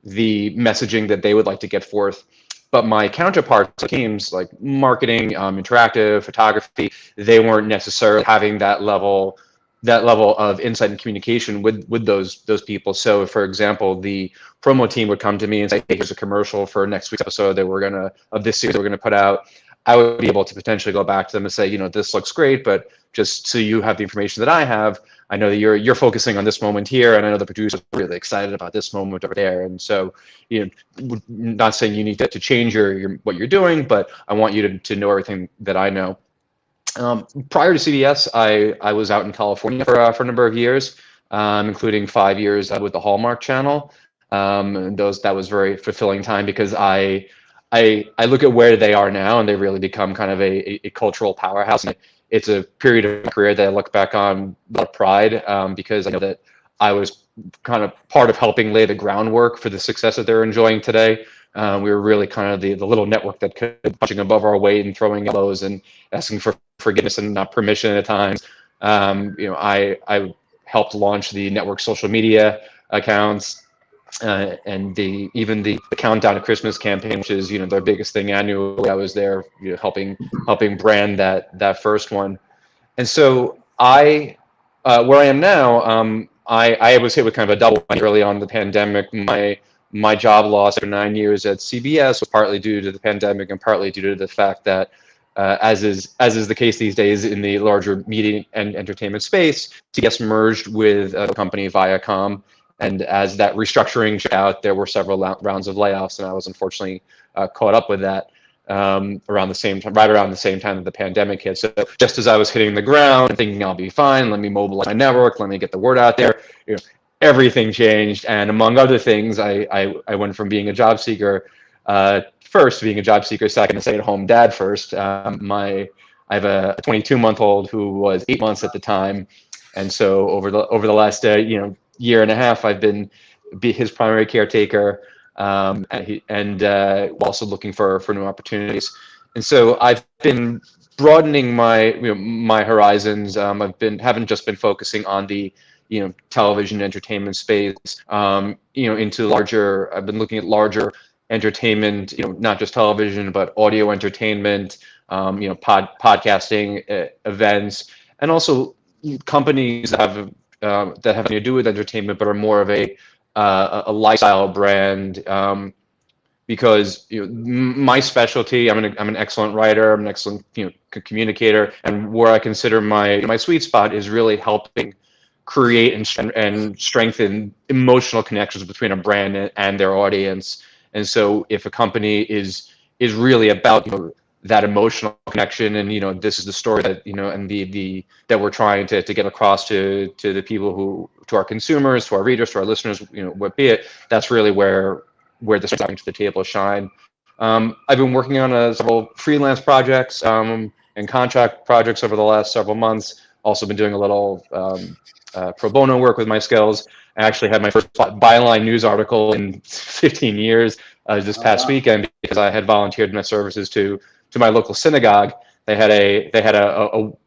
messaging that they would like to get forth. But my counterparts, teams like marketing, interactive, photography, they weren't necessarily having that level of insight and communication with those people. So, for example, the promo team would come to me and say, "Hey, here's a commercial for next week's episode that of this series we're gonna put out." I would be able to potentially go back to them and say, "This looks great, but just so you have the information that I have, I know that you're focusing on this moment here, and I know the producer's really excited about this moment over there." And so, not saying you need to change what you're doing, but I want you to know everything that I know. Prior to CBS, I was out in California for a number of years, including 5 years with the Hallmark Channel. That was very fulfilling time because I look at where they are now, and they really become kind of a cultural powerhouse. And it's a period of my career that I look back on with a lot of pride, because I know that I was kind of part of helping lay the groundwork for the success that they're enjoying today. We were really kind of the little network that could punching above our weight and throwing elbows and asking for forgiveness and not permission at times. I helped launch the network social media accounts, and even the Countdown to Christmas campaign, which is their biggest thing annually. I was there helping brand that first one. And so where I am now, I was hit with kind of a double whammy early on in the pandemic. My job loss after 9 years at CBS was partly due to the pandemic and partly due to the fact that, as is the case these days in the larger media and entertainment space, CBS merged with a company, Viacom, and as that restructuring shook out, there were several rounds of layoffs, and I was unfortunately caught up with that right around the same time that the pandemic hit. So just as I was hitting the ground, thinking I'll be fine, let me mobilize my network, let me get the word out there, everything changed. And among other things, I went from being a job seeker, first being a job seeker, second a stay-at-home dad first. I have a 22-month-old who was 8 months at the time, and so over the last year and a half, I've been his primary caretaker, and also looking for new opportunities. And so I've been broadening my horizons. Haven't just been focusing on the television entertainment space, into larger. I've been looking at larger entertainment, not just television, but audio entertainment, podcasting, events, and also companies that have nothing to do with entertainment, but are more of a lifestyle brand. Because my specialty, I'm an excellent writer, I'm an excellent communicator, and where I consider my sweet spot is really helping create and strengthen emotional connections between a brand and their audience. And so if a company is really about that emotional connection, and this is the story that and the that we're trying to get across to the people to our consumers, to our readers, to our listeners, what be it, that's really where the starting to the table shine. I've been working on several freelance projects and contract projects over the last several months. Also been doing a little pro bono work with my skills. I actually had my first Byline news article in 15 years this past weekend, because I had volunteered my services to my local synagogue. They had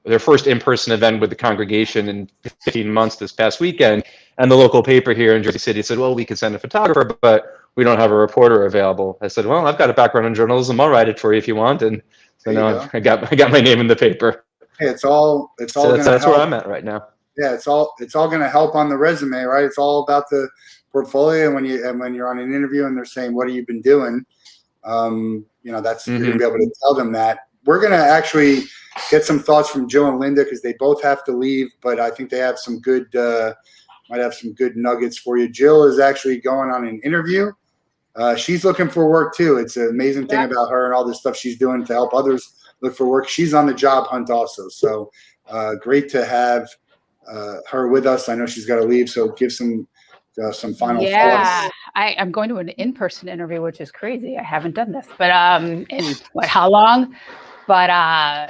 their first in-person event with the congregation in 15 months this past weekend, and the local paper here in Jersey City said, "Well, we could send a photographer, but we don't have a reporter available." I said, "Well, I've got a background in journalism. I'll write it for you if you want." And so now I got my name in the paper. Hey, it's all. So that's where I'm at right now. Yeah, it's all going to help on the resume, right? It's all about the portfolio. When you're on an interview and they're saying, "What have you been doing?" That's you're going to be able to tell them that. We're going to actually get some thoughts from Joe and Linda, because they both have to leave, but I think they have some good might have some good nuggets for you. Jill is actually going on an interview. She's looking for work too. It's an amazing thing about her and all this stuff she's doing to help others look for work. She's on the job hunt also. So great to have her with us. I know she's got to leave, so give some final thoughts. I'm going to an in-person interview, which is crazy. I haven't done this, but in how long? But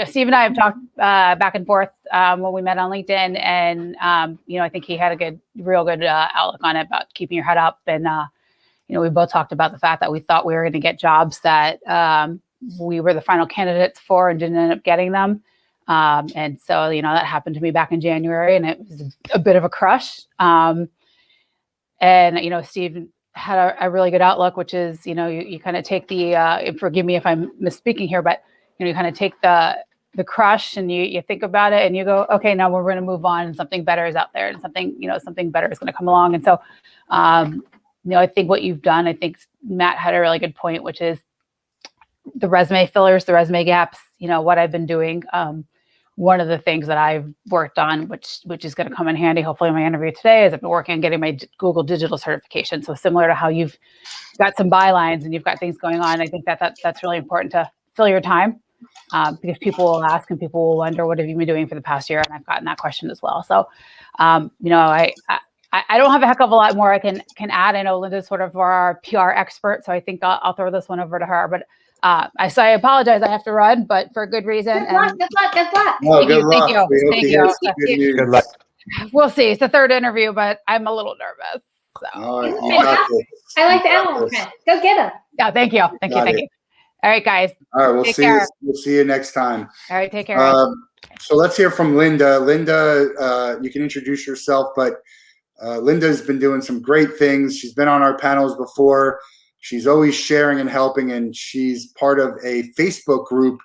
Steve and I have talked back and forth when we met on LinkedIn, and I think he had a real good outlook on it about keeping your head up. And we both talked about the fact that we thought we were going to get jobs that we were the final candidates for and didn't end up getting them. And so that happened to me back in January, and it was a bit of a crush. And Steve had a really good outlook, which is you kind of take the forgive me if I'm misspeaking here, but you kind of take the crush and you think about it and you go, okay, now we're going to move on, and something better is out there, and something better is going to come along. And so I think what you've done, I think Matt had a really good point, which is the resume fillers, the resume gaps, what I've been doing. One of the things that I've worked on, which is going to come in handy, hopefully in my interview today, is I've been working on getting my Google Digital certification. So similar to how you've got some bylines and you've got things going on, I think that's really important to fill your time, because people will ask and people will wonder, what have you been doing for the past year? And I've gotten that question as well. So, I don't have a heck of a lot more I can add. I know Linda's sort of our PR expert, so I think I'll throw this one over to her. But I apologize, I have to run, but for a good reason. Good luck. No, good luck. Thank you. We hope Thank to you. hear some good news. Good luck. We'll see. It's the third interview, but I'm a little nervous. So. All right, you got this. I like the You got animal this. print. Go get him. Yeah, thank you. Thank Got you. it. All right, guys. All right, we'll Take see care. you. We'll see you next time. All right, take care. So let's hear from Linda. Linda, you can introduce yourself, but Linda's been doing some great things. She's been on our panels before. She's always sharing and helping, and she's part of a Facebook group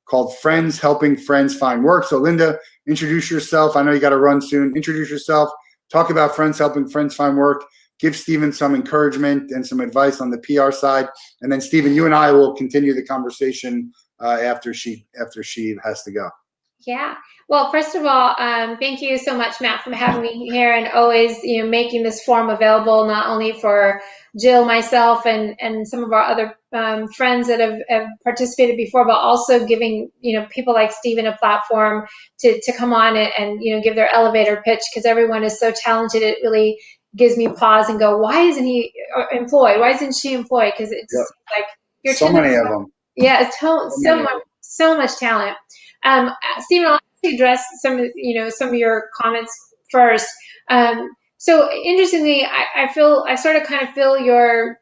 called Friends Helping Friends Find Work. So Linda, introduce yourself. I know you got to run soon. Introduce yourself. Talk about Friends Helping Friends Find Work. Give Stephen some encouragement and some advice on the PR side. And then Stephen, you and I will continue the conversation after she has to go. Yeah. Well, first of all, thank you so much, Matt, for having me here and always, making this forum available not only for Jill, myself, and some of our other friends that have participated before, but also giving people like Stephen a platform to come on and give their elevator pitch, because everyone is so talented. It really gives me pause and go, why isn't he employed? Why isn't she employed? Because it's like you're so many of them. Yeah, it's so much talent. Stephen, I'll actually address some of your comments first. So interestingly, I sort of kind of feel your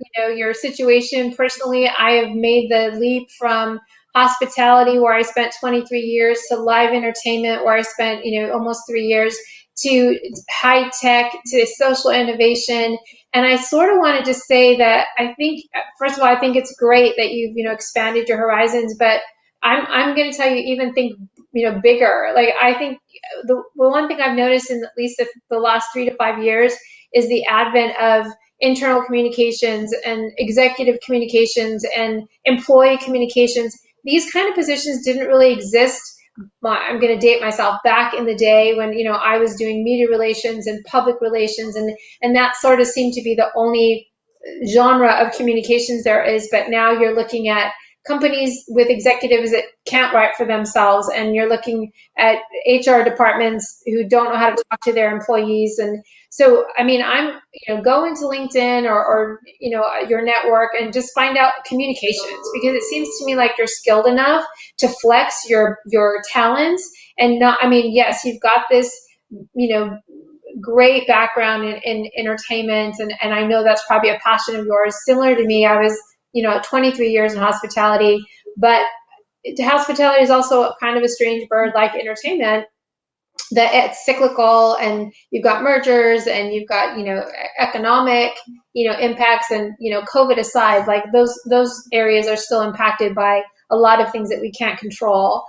situation personally. I have made the leap from hospitality, where I spent 23 years, to live entertainment, where I spent almost 3 years, to high tech, to social innovation. And I sort of wanted to say that I think, first of all, I think it's great that you've expanded your horizons, but I'm going to tell you, even think bigger. Like, I think the one thing I've noticed in at least the last 3 to 5 years is the advent of internal communications and executive communications and employee communications. These kind of positions didn't really exist. I'm going to date myself, back in the day when I was doing media relations and public relations, and that sort of seemed to be the only genre of communications there is. But now you're looking at companies with executives that can't write for themselves, and you're looking at HR departments who don't know how to talk to their employees. And so, I mean, I'm go into LinkedIn or your network and just find out communications, because it seems to me like you're skilled enough to flex your talents. And not, I mean, yes, you've got this great background in entertainment, and I know that's probably a passion of yours. Similar to me, I was 23 years in hospitality, but hospitality is also kind of a strange bird, like entertainment, that it's cyclical, and you've got mergers, and you've got economic impacts, and COVID aside, like those areas are still impacted by a lot of things that we can't control.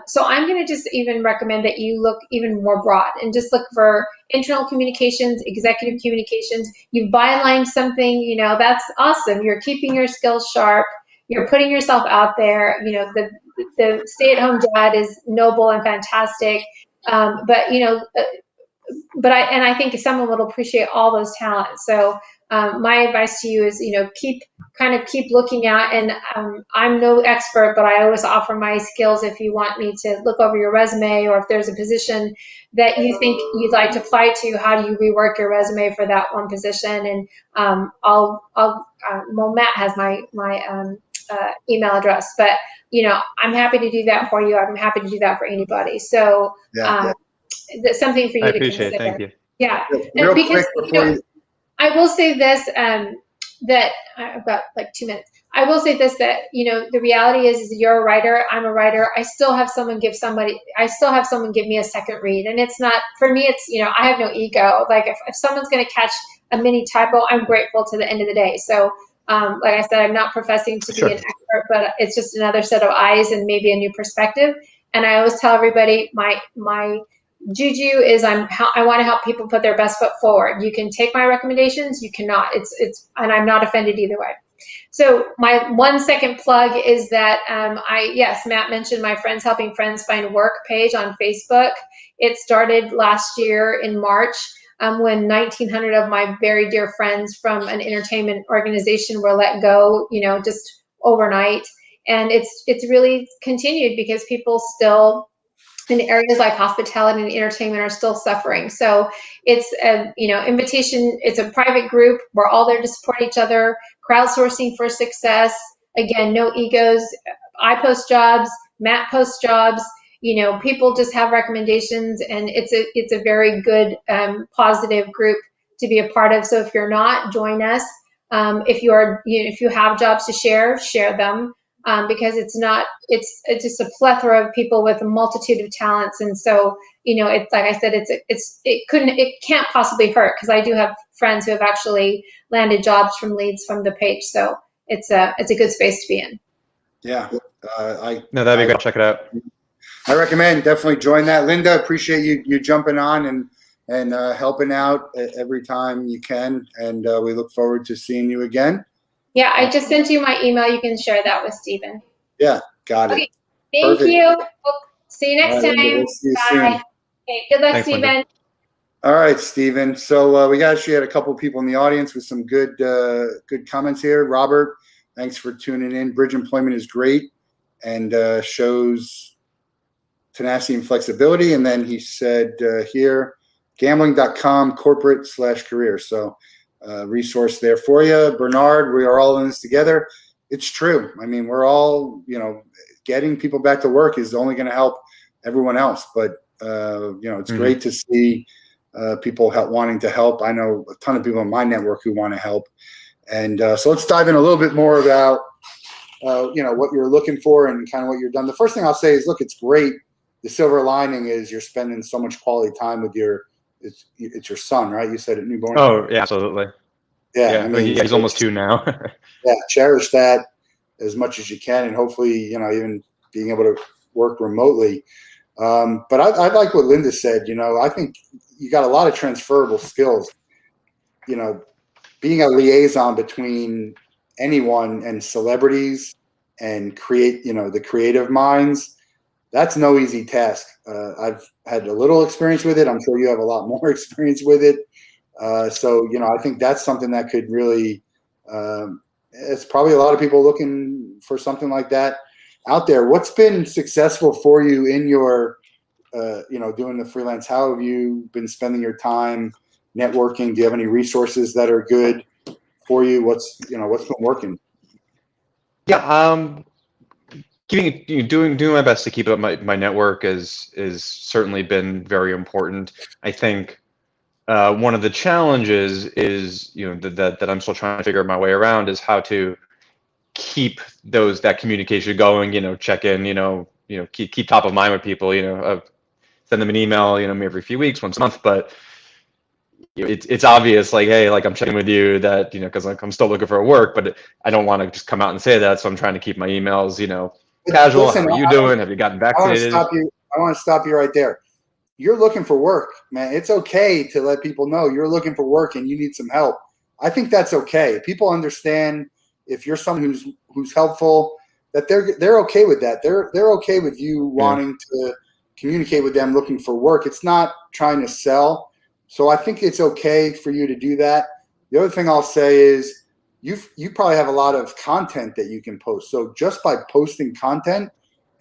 So I'm going to just even recommend that you look even more broad and just look for internal communications, executive communications. You've bylined something, that's awesome. You're keeping your skills sharp. You're putting yourself out there. The stay-at-home dad is noble and fantastic. But I think someone will appreciate all those talents. So my advice to you is, keep looking at, and I'm no expert, but I always offer my skills if you want me to look over your resume, or if there's a position that you think you'd like to apply to, how do you rework your resume for that one position? And Matt has my email address, but I'm happy to do that for you. I'm happy to do that for anybody. So that's something for you I to appreciate consider. it. Thank you. Yeah. Real And because, quick before you, I will say this, that I've got like 2 minutes. I will say this, that, the reality is you're a writer, I'm a writer. I still have someone give me a second read. And it's not, for me, it's, I have no ego. Like if someone's going to catch a mini typo, I'm grateful to the end of the day. So, like I said, I'm not professing to be an expert, but it's just another set of eyes and maybe a new perspective. And I always tell everybody, my juju is I want to help people put their best foot forward. You can take my recommendations, you cannot. And I'm not offended either way. So my 1 second plug is that yes, Matt mentioned my Friends Helping Friends Find Work page on Facebook. It started last year in March when 1,900 of my very dear friends from an entertainment organization were let go, just overnight. And it's really continued because people still, in areas like hospitality and entertainment, are still suffering. So it's a invitation. It's a private group. We're all there to support each other. Crowdsourcing for success. Again, no egos. I post jobs. Matt posts jobs. People just have recommendations, and it's a very good, positive group to be a part of. So if you're not, join us. If you have jobs to share them. Because it's just a plethora of people with a multitude of talents. And so, it's like I said, it can't possibly hurt, because I do have friends who have actually landed jobs from leads from the page. So it's a good space to be in. yeah, No, that'd be great. Check it out. I recommend definitely join that. Linda, appreciate you jumping on and helping out every time you can. And we look forward to seeing you again. Yeah, I just sent you my email. You can share that with Stephen. Yeah, got it. Okay, thank Perfect. you. Well, see you next All right, time. we'll see you Bye. soon. Okay, good luck, Thanks, Stephen. Linda. All right, Stephen. So we actually had a couple people in the audience with some good comments here. Robert, thanks for tuning in. Bridge employment is great and shows tenacity and flexibility. And then he said here, gambling.com corporate/career. So resource there for you. Bernard, we are all in this together. It's true. I mean, we're all, getting people back to work is only going to help everyone else. But, it's great to see people wanting to help. I know a ton of people in my network who want to help. And so let's dive in a little bit more about, what you're looking for and kind of what you've done. The first thing I'll say is, look, it's great. The silver lining is you're spending so much quality time with it's your son, right? You said at newborn. Oh, yeah, absolutely. Yeah, I mean, he's almost 2 now. Yeah, cherish that as much as you can, and hopefully, even being able to work remotely. But I like what Linda said. I think you got a lot of transferable skills. Being a liaison between anyone and celebrities and create, the creative minds. That's no easy task. I've had a little experience with it. I'm sure you have a lot more experience with it. So, I think that's something that could really, it's probably a lot of people looking for something like that out there. What's been successful for you in your, doing the freelance? How have you been spending your time networking? Do you have any resources that are good for you? What's been working? Yeah, doing my best to keep up my network is certainly been very important. I think one of the challenges is that I'm still trying to figure my way around is how to keep that communication going. Check in. Keep top of mind with people. Send them an email. Maybe every few weeks, once a month, but. It's obvious, like, hey, like I'm checking with you that, because I'm still looking for work, but I don't want to just come out and say that. So I'm trying to keep my emails, casual. Listen, how are you doing? Have you gotten vaccinated? I want to stop you right there. You're looking for work, man. It's okay to let people know you're looking for work and you need some help. I think that's okay. People understand if you're someone who's helpful, that they're okay with that. They're okay with you wanting to communicate with them, looking for work. It's not trying to sell. So I think it's okay for you to do that. The other thing I'll say is you probably have a lot of content that you can post. So just by posting content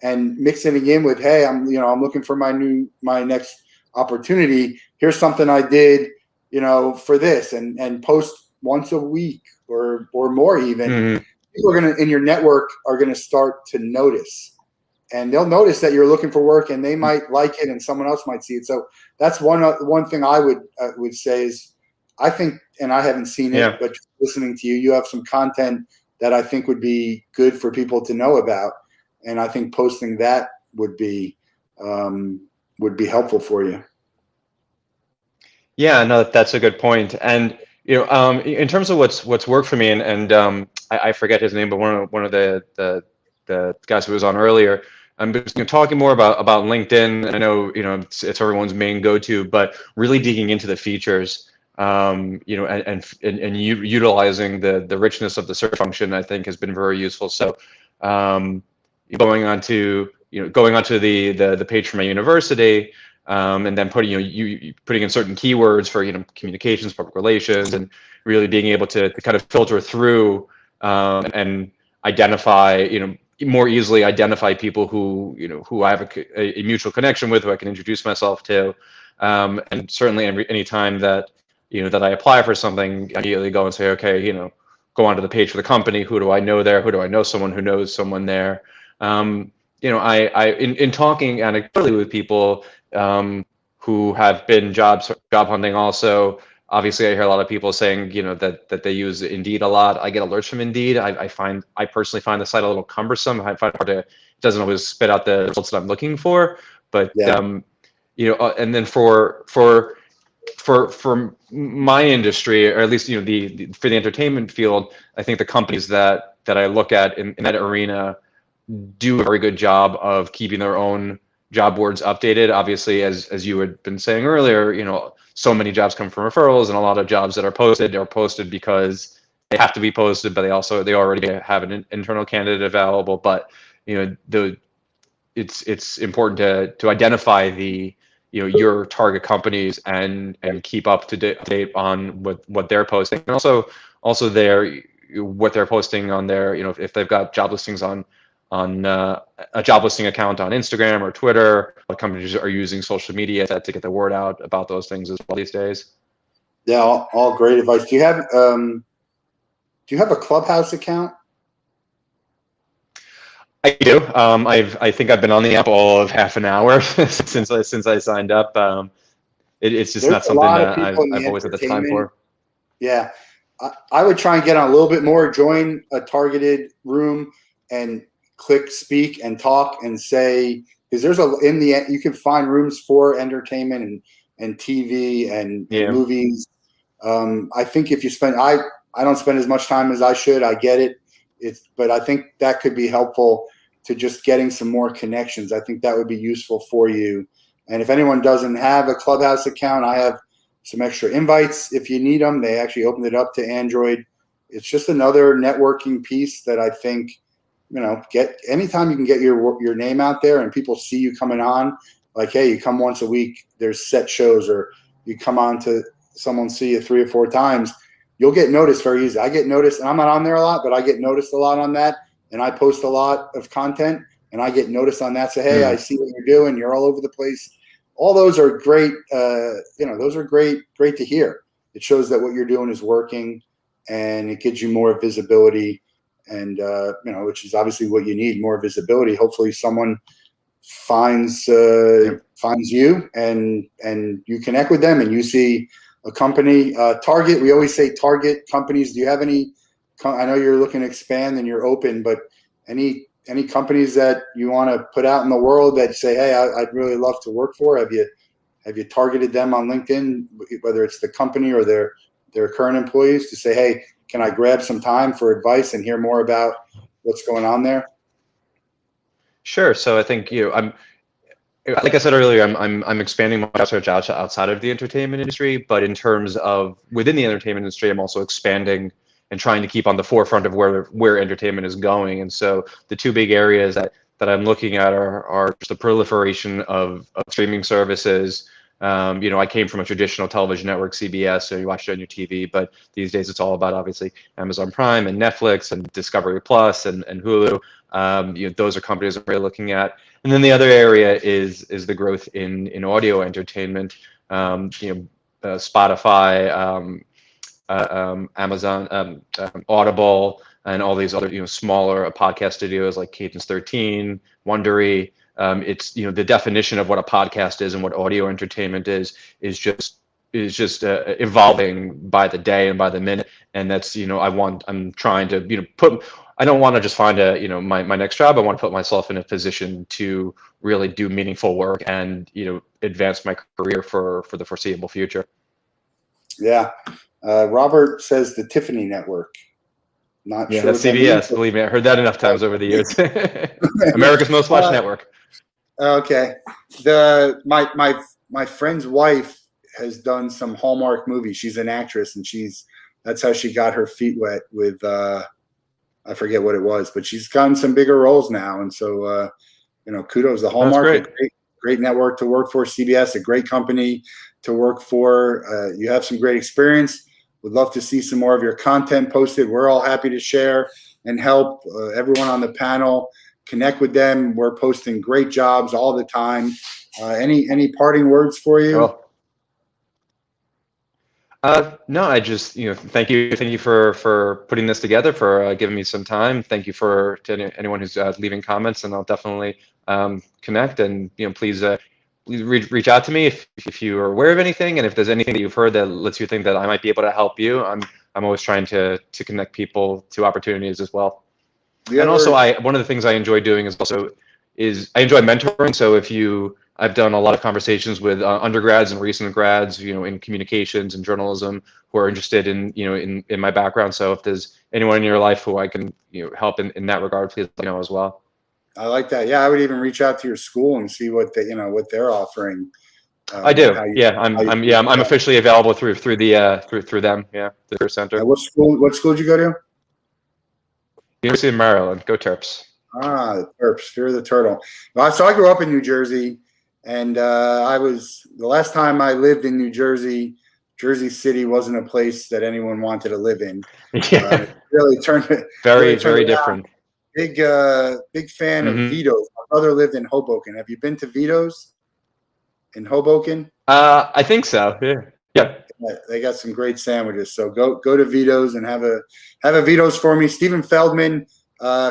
and mixing it in with, hey, I'm looking for my next opportunity. Here's something I did, for this, and post once a week or more even. people are in your network are gonna start to notice, and they'll notice that you're looking for work, and they might like it, and someone else might see it. So that's one thing I would say is, I think, and I haven't seen it, but just listening to you, you have some content that I think would be good for people to know about, and I think posting that would be helpful for you. Yeah, no, that's a good point. And in terms of what's worked for me, and I forget his name, but one of the guys who was on earlier, I'm just talking more about LinkedIn. I know it's everyone's main go-to, but really digging into the features, and utilizing the richness of the search function, I think has been very useful. So going onto the page for my university. And then putting in certain keywords for communications, public relations, and really being able to kind of filter through and identify more easily identify people who I have a mutual connection with, who I can introduce myself to, and certainly any time that that I apply for something, I immediately go and say, okay, go onto the page for the company. Who do I know there? Who do I know someone who knows someone there? In talking anecdotally with people who have been job hunting also, obviously I hear a lot of people saying that they use Indeed a lot. I get alerts from Indeed. I personally find the site a little cumbersome. I find it hard to, it doesn't always spit out the results that I'm looking for. But and then for my industry, or at least for the entertainment field, I think the companies that I look at in that arena do a very good job of keeping their own job boards updated. Obviously, as you had been saying earlier, so many jobs come from referrals, and a lot of jobs that are posted because they have to be posted, but they already have an internal candidate available. But it's important to identify your target companies and keep up to date on what they're posting, and also what they're posting on their if they've got job listings on a job listing account on Instagram or Twitter. What companies are using social media to get the word out about those things as well these days. Yeah, all great advice. Do you have a Clubhouse account? I do. I think I've been on the app all of half an hour since I signed up. It's just not something that I've always had the time for. Yeah, I would try and get on a little bit more. Join a targeted room and click speak and talk and say, because there's you can find rooms for entertainment and TV and movies. I think if you spend, I don't spend as much time as I should. I get it. But I think that could be helpful to just getting some more connections. I think that would be useful for you. And if anyone doesn't have a Clubhouse account, I have some extra invites if you need them. They actually opened it up to Android. It's just another networking piece that I think, get anytime you can get your name out there and people see you coming on, like, hey, you come once a week, there's set shows, or you come on to someone see you 3 or 4 times, you'll get noticed very easy. I get noticed, and I'm not on there a lot, but I get noticed a lot on that, and I post a lot of content, and I get noticed on that. So, hey, I see what you're doing. You're all over the place. All those are great. Those are great to hear. It shows that what you're doing is working, and it gives you more visibility. And which is obviously what you need, more visibility. Hopefully someone finds you and you connect with them and you see a company target. We always say target companies. Do you have any, I know you're looking to expand and you're open, but any companies that you want to put out in the world that say, hey, I'd really love to work for? Have you targeted them on LinkedIn, whether it's the company or their current employees, to say, hey, can I grab some time for advice and hear more about what's going on there? Sure. So I think I'm, like I said earlier, I'm expanding my research outside of the entertainment industry, but in terms of within the entertainment industry, I'm also expanding and trying to keep on the forefront of where entertainment is going. And so the 2 big areas that I'm looking at are just the proliferation of streaming services. I came from a traditional television network, CBS, so you watch it on your TV, but these days it's all about obviously Amazon Prime and Netflix and Discovery Plus and Hulu. Those are companies that we're looking at. And then the other area is the growth in audio entertainment. Spotify, Amazon, Audible, and all these other smaller podcast studios like Cadence 13, Wondery. It's the definition of what a podcast is and what audio entertainment is just evolving by the day and by the minute. And that's I'm trying to I don't want to just find my next job. I want to put myself in a position to really do meaningful work and advance my career for the foreseeable future. Yeah. Robert says the Tiffany Network. Not yeah, sure. That's CBS. Believe me, I heard that enough times over the years. America's Most Watched Network. Okay. My friend's wife has done some Hallmark movies. She's an actress, and that's how she got her feet wet with I forget what it was, but she's gotten some bigger roles now. And so kudos to Hallmark. Great network to work for. CBS, a great company to work for. You have some great experience. Would love to see some more of your content posted. We're all happy to share and help everyone on the panel. Connect with them. We're posting great jobs all the time. Any parting words for you? No, I just thank you for putting this together, for giving me some time. Thank you to anyone who's leaving comments, and I'll definitely connect. And please reach out to me if you are aware of anything, and if there's anything that you've heard that lets you think that I might be able to help you. I'm always trying to connect people to opportunities as well. Also, one of the things I enjoy doing is I enjoy mentoring. So I've done a lot of conversations with undergrads and recent grads, in communications and journalism, who are interested in my background. So if there's anyone in your life who I can help in that regard, please let me know as well. I like that. Yeah, I would even reach out to your school and see what what they're offering. I do. I'm officially available through them. Yeah, the Career Center. What school did you go to? University of Maryland. Go Terps. The Terps. Fear of the Turtle. Well, so I grew up in New Jersey, and the last time I lived in New Jersey, Jersey City wasn't a place that anyone wanted to live in. Yeah. It really turned very different. Big fan of Vito's. My brother lived in Hoboken. Have you been to Vito's in Hoboken? I think so. Yeah. Yep. They got some great sandwiches. So go to Vito's and have a Vito's for me. Steven Feldman,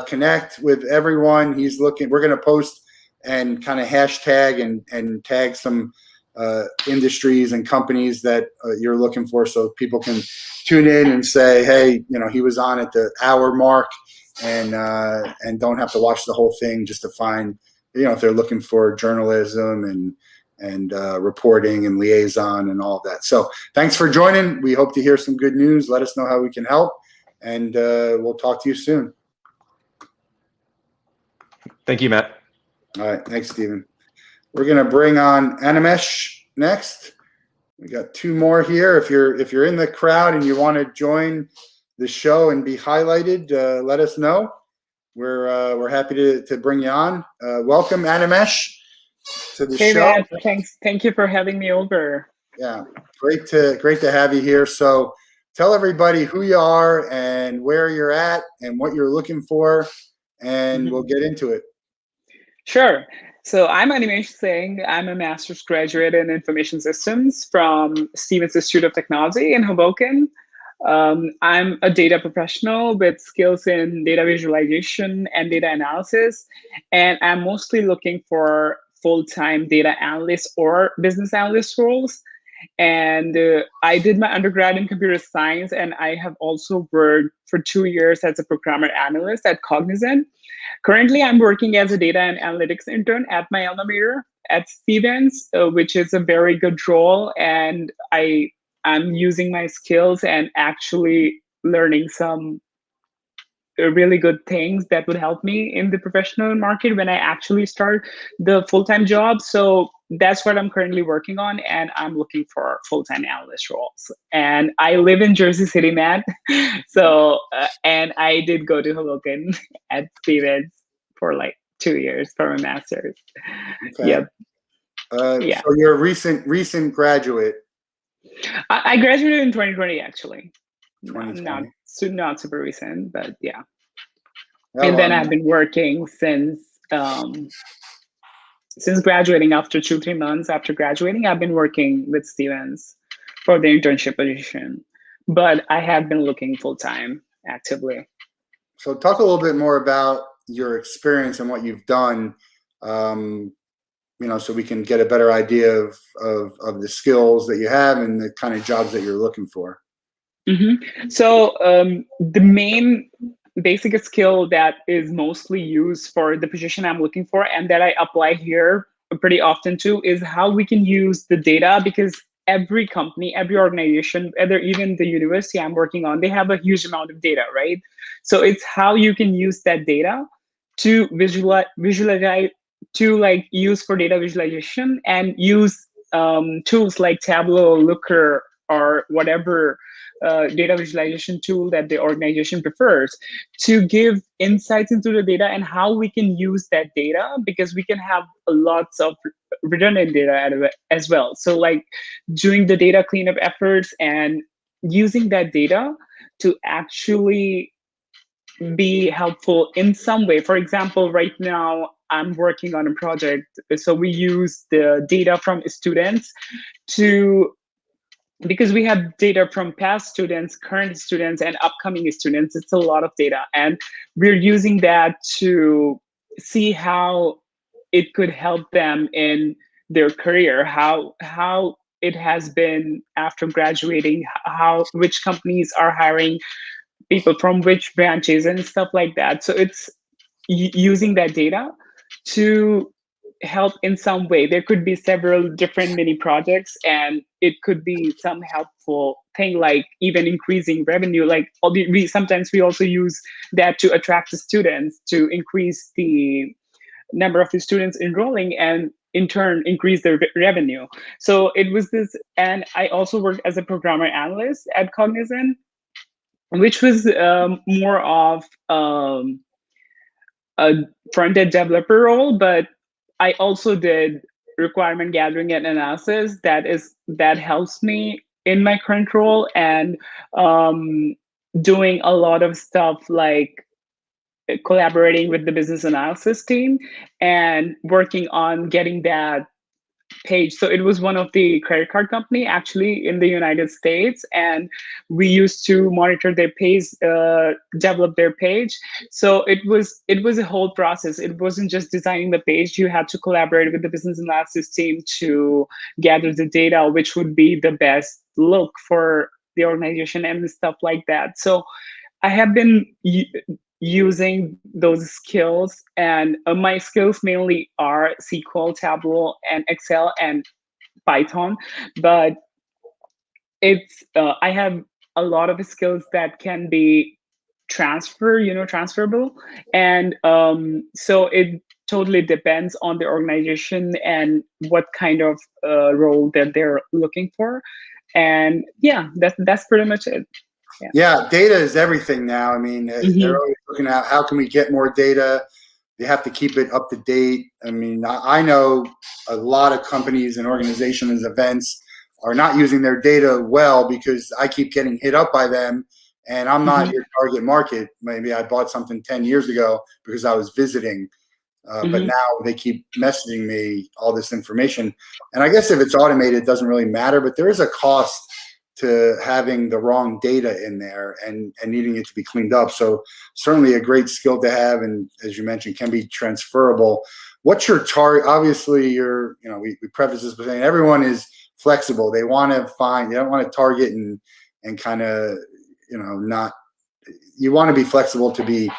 connect with everyone. He's looking. We're going to post and kind of hashtag and tag some industries and companies that you're looking for, so people can tune in and say, hey, he was on at the hour mark, and don't have to watch the whole thing just to find, if they're looking for journalism and reporting and liaison and all of that. So thanks for joining. We hope to hear some good news. Let us know how we can help, and we'll talk to you soon. Thank you, Matt. All right. Thanks, Stephen. We're going to bring on Animesh next. We got two more here. If you're in the crowd and you want to join the show and be highlighted, let us know. We're happy to bring you on. Welcome, Animesh, to the show. Matt, thanks. Thank you for having me over. Yeah, great to have you here. So tell everybody who you are and where you're at and what you're looking for, and we'll get into it. Sure. So I'm Animesh Singh. I'm a master's graduate in information systems from Stevens Institute of Technology in Hoboken. I'm a data professional with skills in data visualization and data analysis, and I'm mostly looking for full-time data analyst or business analyst roles. And I did my undergrad in computer science, and I have also worked for 2 years as a programmer analyst at Cognizant. Currently, I'm working as a data and analytics intern at my alma mater at Stevens, which is a very good role. And I'm using my skills and actually learning some really good things that would help me in the professional market when I actually start the full-time job. So that's what I'm currently working on, and I'm looking for full-time analyst roles. And I live in Jersey City, Matt. So, and I did go to Hoboken at Stevens for like 2 years for my master's. Okay. Yep. Yeah. So you're a recent graduate. I graduated in 2020, actually. 2020. Not super recent, but yeah. And then I've been working since graduating. After 2-3 months after graduating, I've been working with Stevens for the internship position. But I have been looking full time actively. So talk a little bit more about your experience and what you've done, so we can get a better idea of the skills that you have and the kind of jobs that you're looking for. So the main basic skill that is mostly used for the position I'm looking for and that I apply here pretty often too is how we can use the data, because every company, every organization, even the university I'm working on, they have a huge amount of data, right? So it's how you can use that data to visualize, to like use for data visualization, and use tools like Tableau, Looker, or whatever data visualization tool that the organization prefers, to give insights into the data and how we can use that data, because we can have lots of redundant data as well. So like doing the data cleanup efforts and using that data to actually be helpful in some way. For example, right now I'm working on a project, so we use the data from students because we have data from past students, current students, and upcoming students. It's a lot of data, and we're using that to see how it could help them in their career, how it has been after graduating, which companies are hiring people from which branches and stuff like that. So it's using that data to help in some way. There could be several different mini projects, and it could be some helpful thing, like even increasing revenue. Like sometimes we also use that to attract the students, to increase the number of the students enrolling, and in turn increase their revenue. So it was this, and I also worked as a programmer analyst at Cognizant, which was more of a front-end developer role, but I also did requirement gathering and analysis. That helps me in my current role, and doing a lot of stuff like collaborating with the business analysis team and working on getting that page. So it was one of the credit card company actually in the United States, and we used to monitor their page, develop their page. So it was a whole process. It wasn't just designing the page. You had to collaborate with the business analysis team to gather the data, which would be the best look for the organization and stuff like that. So I have been using those skills, and my skills mainly are SQL, Tableau, and Excel, and Python. But it's I have a lot of skills that can be transferable, and so it totally depends on the organization and what kind of role that they're looking for. And yeah, that's pretty much it. Yeah, data is everything now. I mean, they're always looking at how can we get more data. They have to keep it up to date. I mean, I know a lot of companies and organizations, events are not using their data well, because I keep getting hit up by them, and I'm not your target market. Maybe I bought something 10 years ago because I was visiting, but now they keep messaging me all this information. And I guess if it's automated, it doesn't really matter, but there is a cost to having the wrong data in there and needing it to be cleaned up. So certainly a great skill to have, and as you mentioned, can be transferable. What's your target? Obviously, we preface this by saying everyone is flexible. They want to they don't want to target and kind of, not, you want to be flexible to be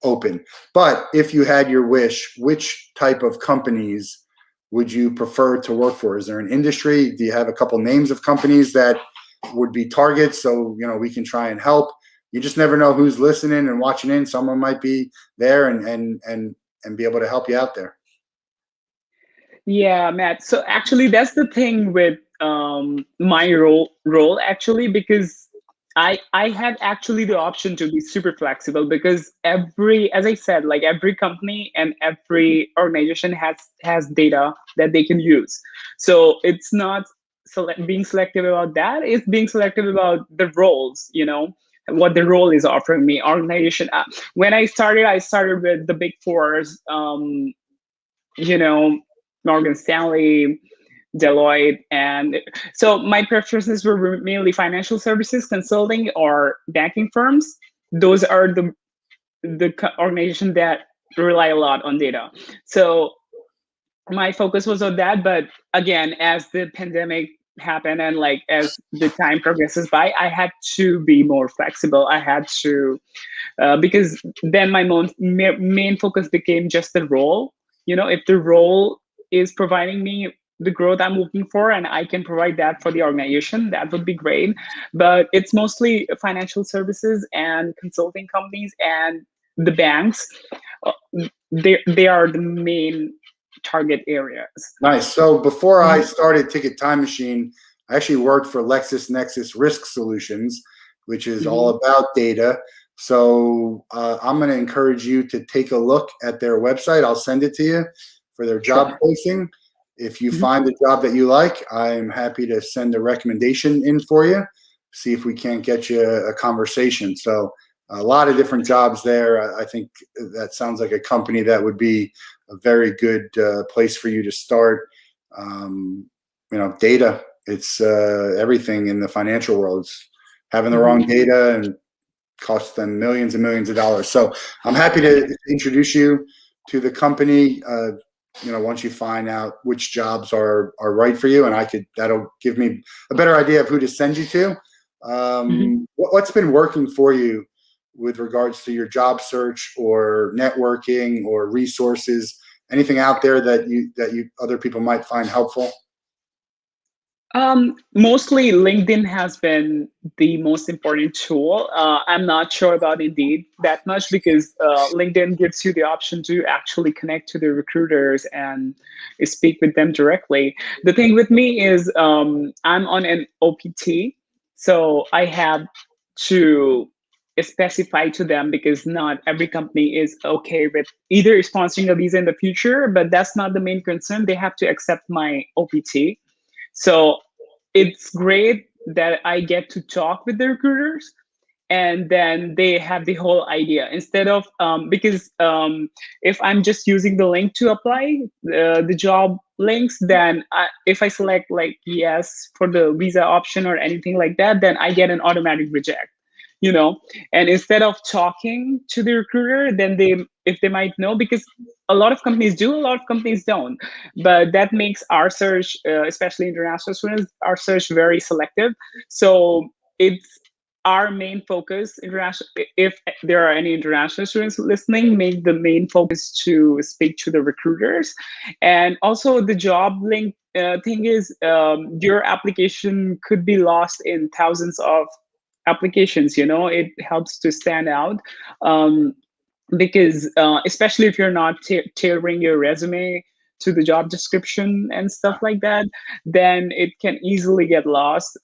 open. But if you had your wish, which type of companies would you prefer to work for? Is there an industry? Do you have a couple names of companies that would be targets, so we can try and help? You just never know who's listening and watching in. Someone might be there and be able to help you out there. Yeah, Matt. So actually, that's the thing with my role actually, because I have actually the option to be super flexible, because as I said, like every company and every organization has data that they can use. So it's not being selective about that, it's being selective about the roles, what the role is offering me. Organization. When I started with the big fours, Morgan Stanley, Deloitte, and so my preferences were mainly financial services, consulting, or banking firms. Those are the organization that rely a lot on data. So my focus was on that. But again, as the pandemic happened and like as the time progresses by, I had to be more flexible. I had to because then my main focus became just the role. If the role is providing me the growth I'm looking for and I can provide that for the organization, that would be great. But it's mostly financial services and consulting companies and the banks. They are the main target areas. Nice. So before I started Ticket Time Machine, I actually worked for LexisNexis Risk Solutions, which is all about data. So I'm going to encourage you to take a look at their website. I'll send it to you for their job posting. If you find a job that you like, I'm happy to send a recommendation in for you, see if we can't get you a conversation. So a lot of different jobs there. I think that sounds like a company that would be a very good place for you to start. Data, it's everything in the financial world. It's having the wrong data and costs them millions and millions of dollars. So I'm happy to introduce you to the company, once you find out which jobs are right for you, and that'll give me a better idea of who to send you to. What's been working for you with regards to your job search or networking or resources? Anything out there that other people might find helpful? Mostly LinkedIn has been the most important tool. I'm not sure about Indeed that much because LinkedIn gives you the option to actually connect to the recruiters and speak with them directly. The thing with me is I'm on an OPT, so I have to specify to them because not every company is okay with either sponsoring a visa in the future, but that's not the main concern. They have to accept my OPT. So it's great that I get to talk with the recruiters and then they have the whole idea instead of, because if I'm just using the link to apply the job links, then if I select like yes for the visa option or anything like that, then I get an automatic reject. And instead of talking to the recruiter, then if they might know, because a lot of companies do, a lot of companies don't, but that makes our search, especially international students, our search very selective. So it's our main focus. If there are any international students listening, make the main focus to speak to the recruiters. And also the job link thing is your application could be lost in thousands of applications. It helps to stand out because especially if you're not tailoring your resume to the job description and stuff like that, then it can easily get lost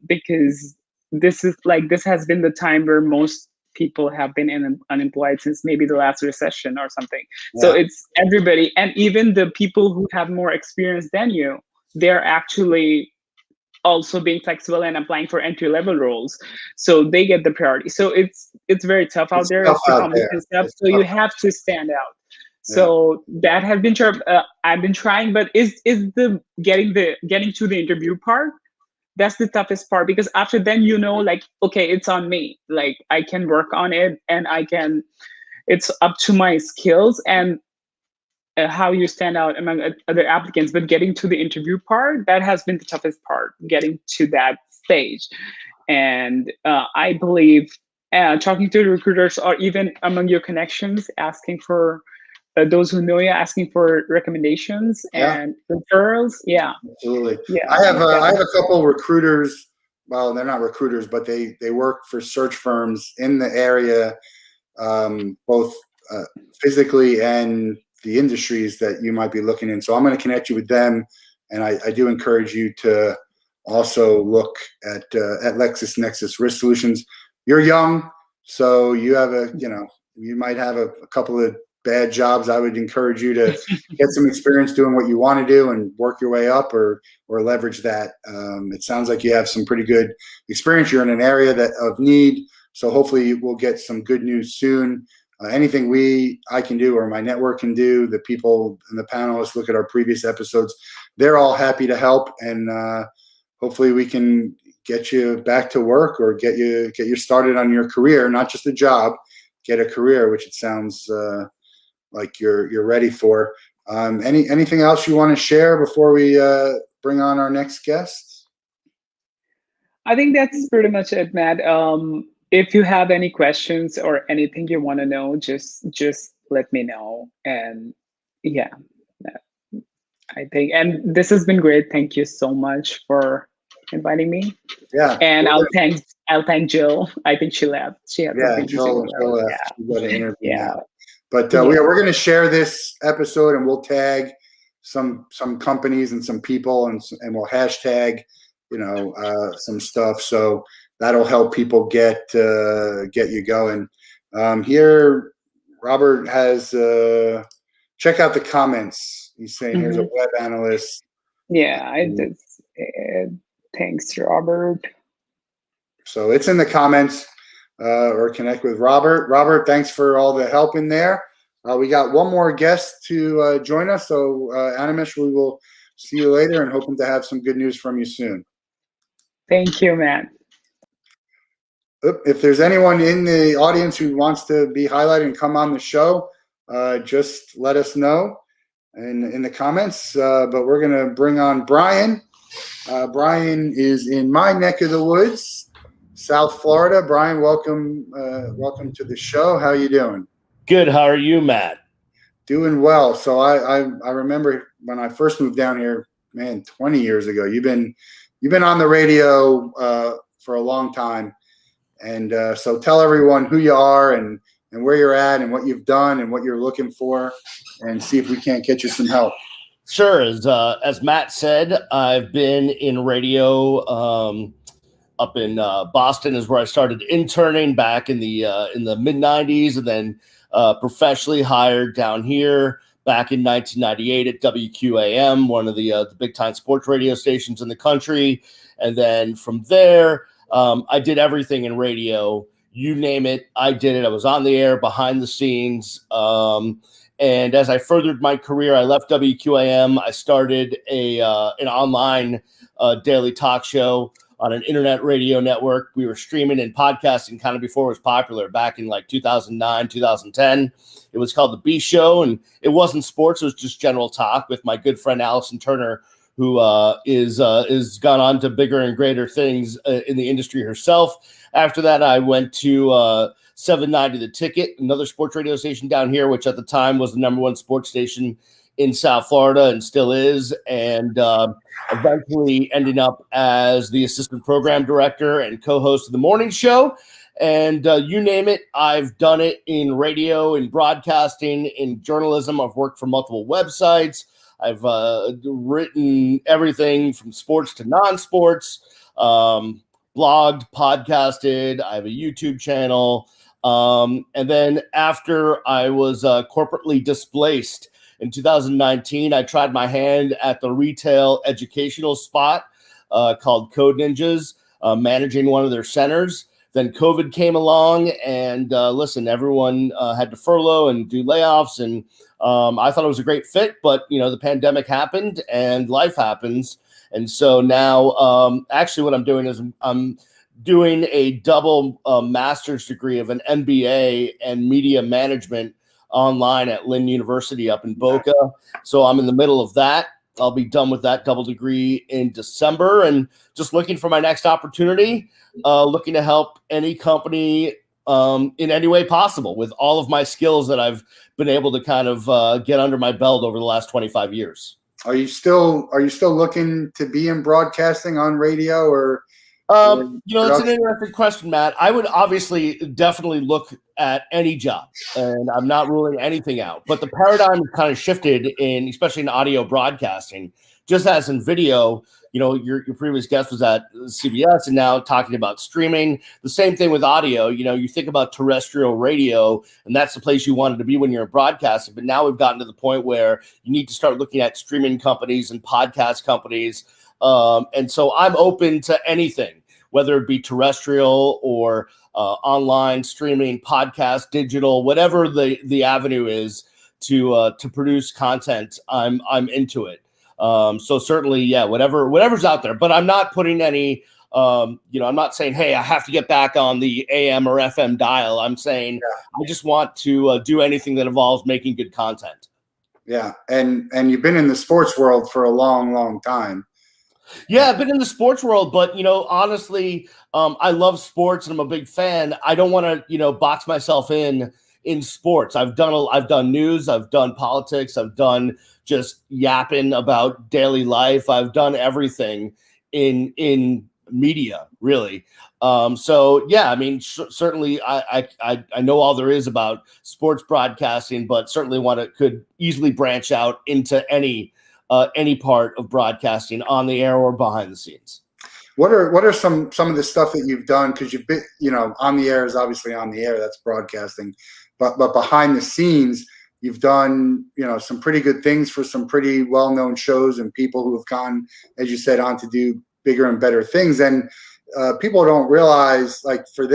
because this has been the time where most people have been unemployed since maybe the last recession or something. Yeah. So it's everybody, and even the people who have more experience than you, they're actually also being flexible and applying for entry-level roles, so they get the priority. So it's very tough out there. It's a competitive stuff, so you have to stand out. So that has been I've been trying, but is the getting to the interview part, that's the toughest part, because after then like, okay, it's on me, like I can work on it and it's up to my skills and how you stand out among other applicants. But getting to the interview part, that has been the toughest part, getting to that stage. And I believe talking to the recruiters or even among your connections, asking for those who know you, asking for recommendations and referrals. Yeah, absolutely. Yeah, I have a couple recruiters. Well, they're not recruiters, but they work for search firms in the area, both physically and the industries that you might be looking in. So I'm going to connect you with them, and I do encourage you to also look at LexisNexis Risk Solutions. You're young, so you have you might have a couple of bad jobs. I would encourage you to get some experience doing what you want to do and work your way up, or leverage that. It sounds like you have some pretty good experience. You're in an area of need, so hopefully we'll get some good news soon. Anything I can do or my network can do, the people and the panelists look at our previous episodes, they're all happy to help, and hopefully we can get you back to work or get you started on your career, not just a job, get a career, which it sounds like you're ready for. Anything else you want to share before we bring on our next guest? I think that's pretty much it, Matt. If you have any questions or anything you want to know, just let me know. And yeah, I think, and this has been great. Thank you so much for inviting me. Yeah. And I'll thank Jill. I think she left. She had something to say. Jill left. We got an interview. Yeah. Now. But we're going to share this episode, and we'll tag some companies and some people, and we'll hashtag, some stuff. So that'll help people get you going. Here, Robert has check out the comments. He's saying here's a web analyst. Yeah, I did. Thanks, Robert. So it's in the comments, or connect with Robert. Robert, thanks for all the help in there. We got one more guest to join us. So Animesh, we will see you later, and hoping to have some good news from you soon. Thank you, Matt. If there's anyone in the audience who wants to be highlighted and come on the show, just let us know in the comments. But we're going to bring on Brian. Brian is in my neck of the woods, South Florida. Brian, welcome to the show. How you doing? Good. How are you, Matt? Doing well. So I remember when I first moved down here, man, 20 years ago. You've been on the radio for a long time, and so tell everyone who you are and where you're at and what you've done and what you're looking for, and see if we can't get you some help. Sure. As Matt said, I've been in radio up in Boston is where I started interning back in the mid 90s, and then professionally hired down here back in 1998 at WQAM, one of the big time sports radio stations in the country. And then from there, I did everything in radio. You name it, I did it. I was on the air, behind the scenes. And as I furthered my career, I left WQAM. I started an online daily talk show on an internet radio network. We were streaming and podcasting kind of before it was popular back in like 2009, 2010. It was called The B Show, and it wasn't sports. It was just general talk with my good friend Allison Turner, who is gone on to bigger and greater things in the industry herself. After that, I went to 790 The Ticket, another sports radio station down here, which at the time was the #1 sports station in South Florida and still is, and eventually ending up as the assistant program director and co-host of the morning show. And you name it, I've done it in radio, in broadcasting, in journalism. I've worked for multiple websites. I've written everything from sports to non-sports, blogged, podcasted. I have a YouTube channel. And then after I was corporately displaced in 2019, I tried my hand at the retail educational spot called Code Ninjas, managing one of their centers. Then COVID came along, and listen, everyone had to furlough and do layoffs, and I thought it was a great fit, but the pandemic happened and life happens. And so now actually what I'm doing is I'm doing a double master's degree of an MBA and media management online at Lynn University up in Boca. So I'm in the middle of that. I'll be done with that double degree in December, and just looking for my next opportunity, looking to help any company in any way possible with all of my skills that I've been able to kind of get under my belt over the last 25 years. Are you still looking to be in broadcasting on radio or? It's an interesting question, Matt. I would obviously definitely look at any job, and I'm not ruling anything out. But the paradigm kind of shifted especially in audio broadcasting, just as in video. Your previous guest was at CBS, and now talking about streaming. The same thing with audio. You think about terrestrial radio, and that's the place you wanted to be when you're broadcasting. But now we've gotten to the point where you need to start looking at streaming companies and podcast companies. And so I'm open to anything, whether it be terrestrial or online streaming, podcast, digital, whatever the avenue is to produce content. I'm into it. So certainly, yeah, whatever's out there. But I'm not putting any I'm not saying, hey, I have to get back on the AM or FM dial. I'm saying I just want to do anything that involves making good content. Yeah, and you've been in the sports world for a long, long time. Yeah, I've been in the sports world, but honestly, I love sports and I'm a big fan. I don't want to, box myself in sports. I've done news, I've done politics, I've done just yapping about daily life. I've done everything in media, really. So yeah, I mean, certainly I know all there is about sports broadcasting, but certainly could easily branch out into any part of broadcasting on the air or behind the scenes. What are some of the stuff that you've done? Because you've been, on the air is obviously on the air, that's broadcasting, but behind the scenes, you've done, some pretty good things for some pretty well-known shows and people who have gone, as you said, on to do bigger and better things. And people don't realize, like for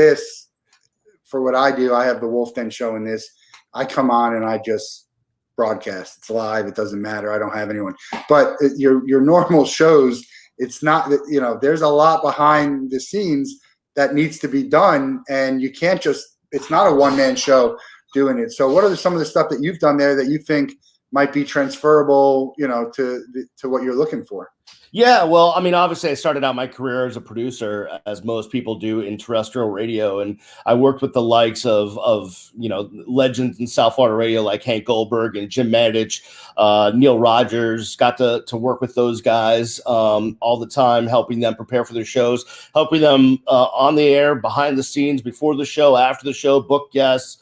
what I do, I have the Wolf Den show in this. I come on and I just broadcast. It's live. It doesn't matter. I don't have anyone. But your normal shows, it's not that, there's a lot behind the scenes that needs to be done. And you can't it's not a one-man show doing it. So what are some of the stuff that you've done there that you think might be transferable, to what you're looking for? Yeah, well, I mean, obviously I started out my career as a producer, as most people do in terrestrial radio. And I worked with the likes of legends in South Florida radio like Hank Goldberg and Jim Mandich, Neil Rogers, got to work with those guys all the time, helping them prepare for their shows, helping them on the air, behind the scenes, before the show, after the show, book guests,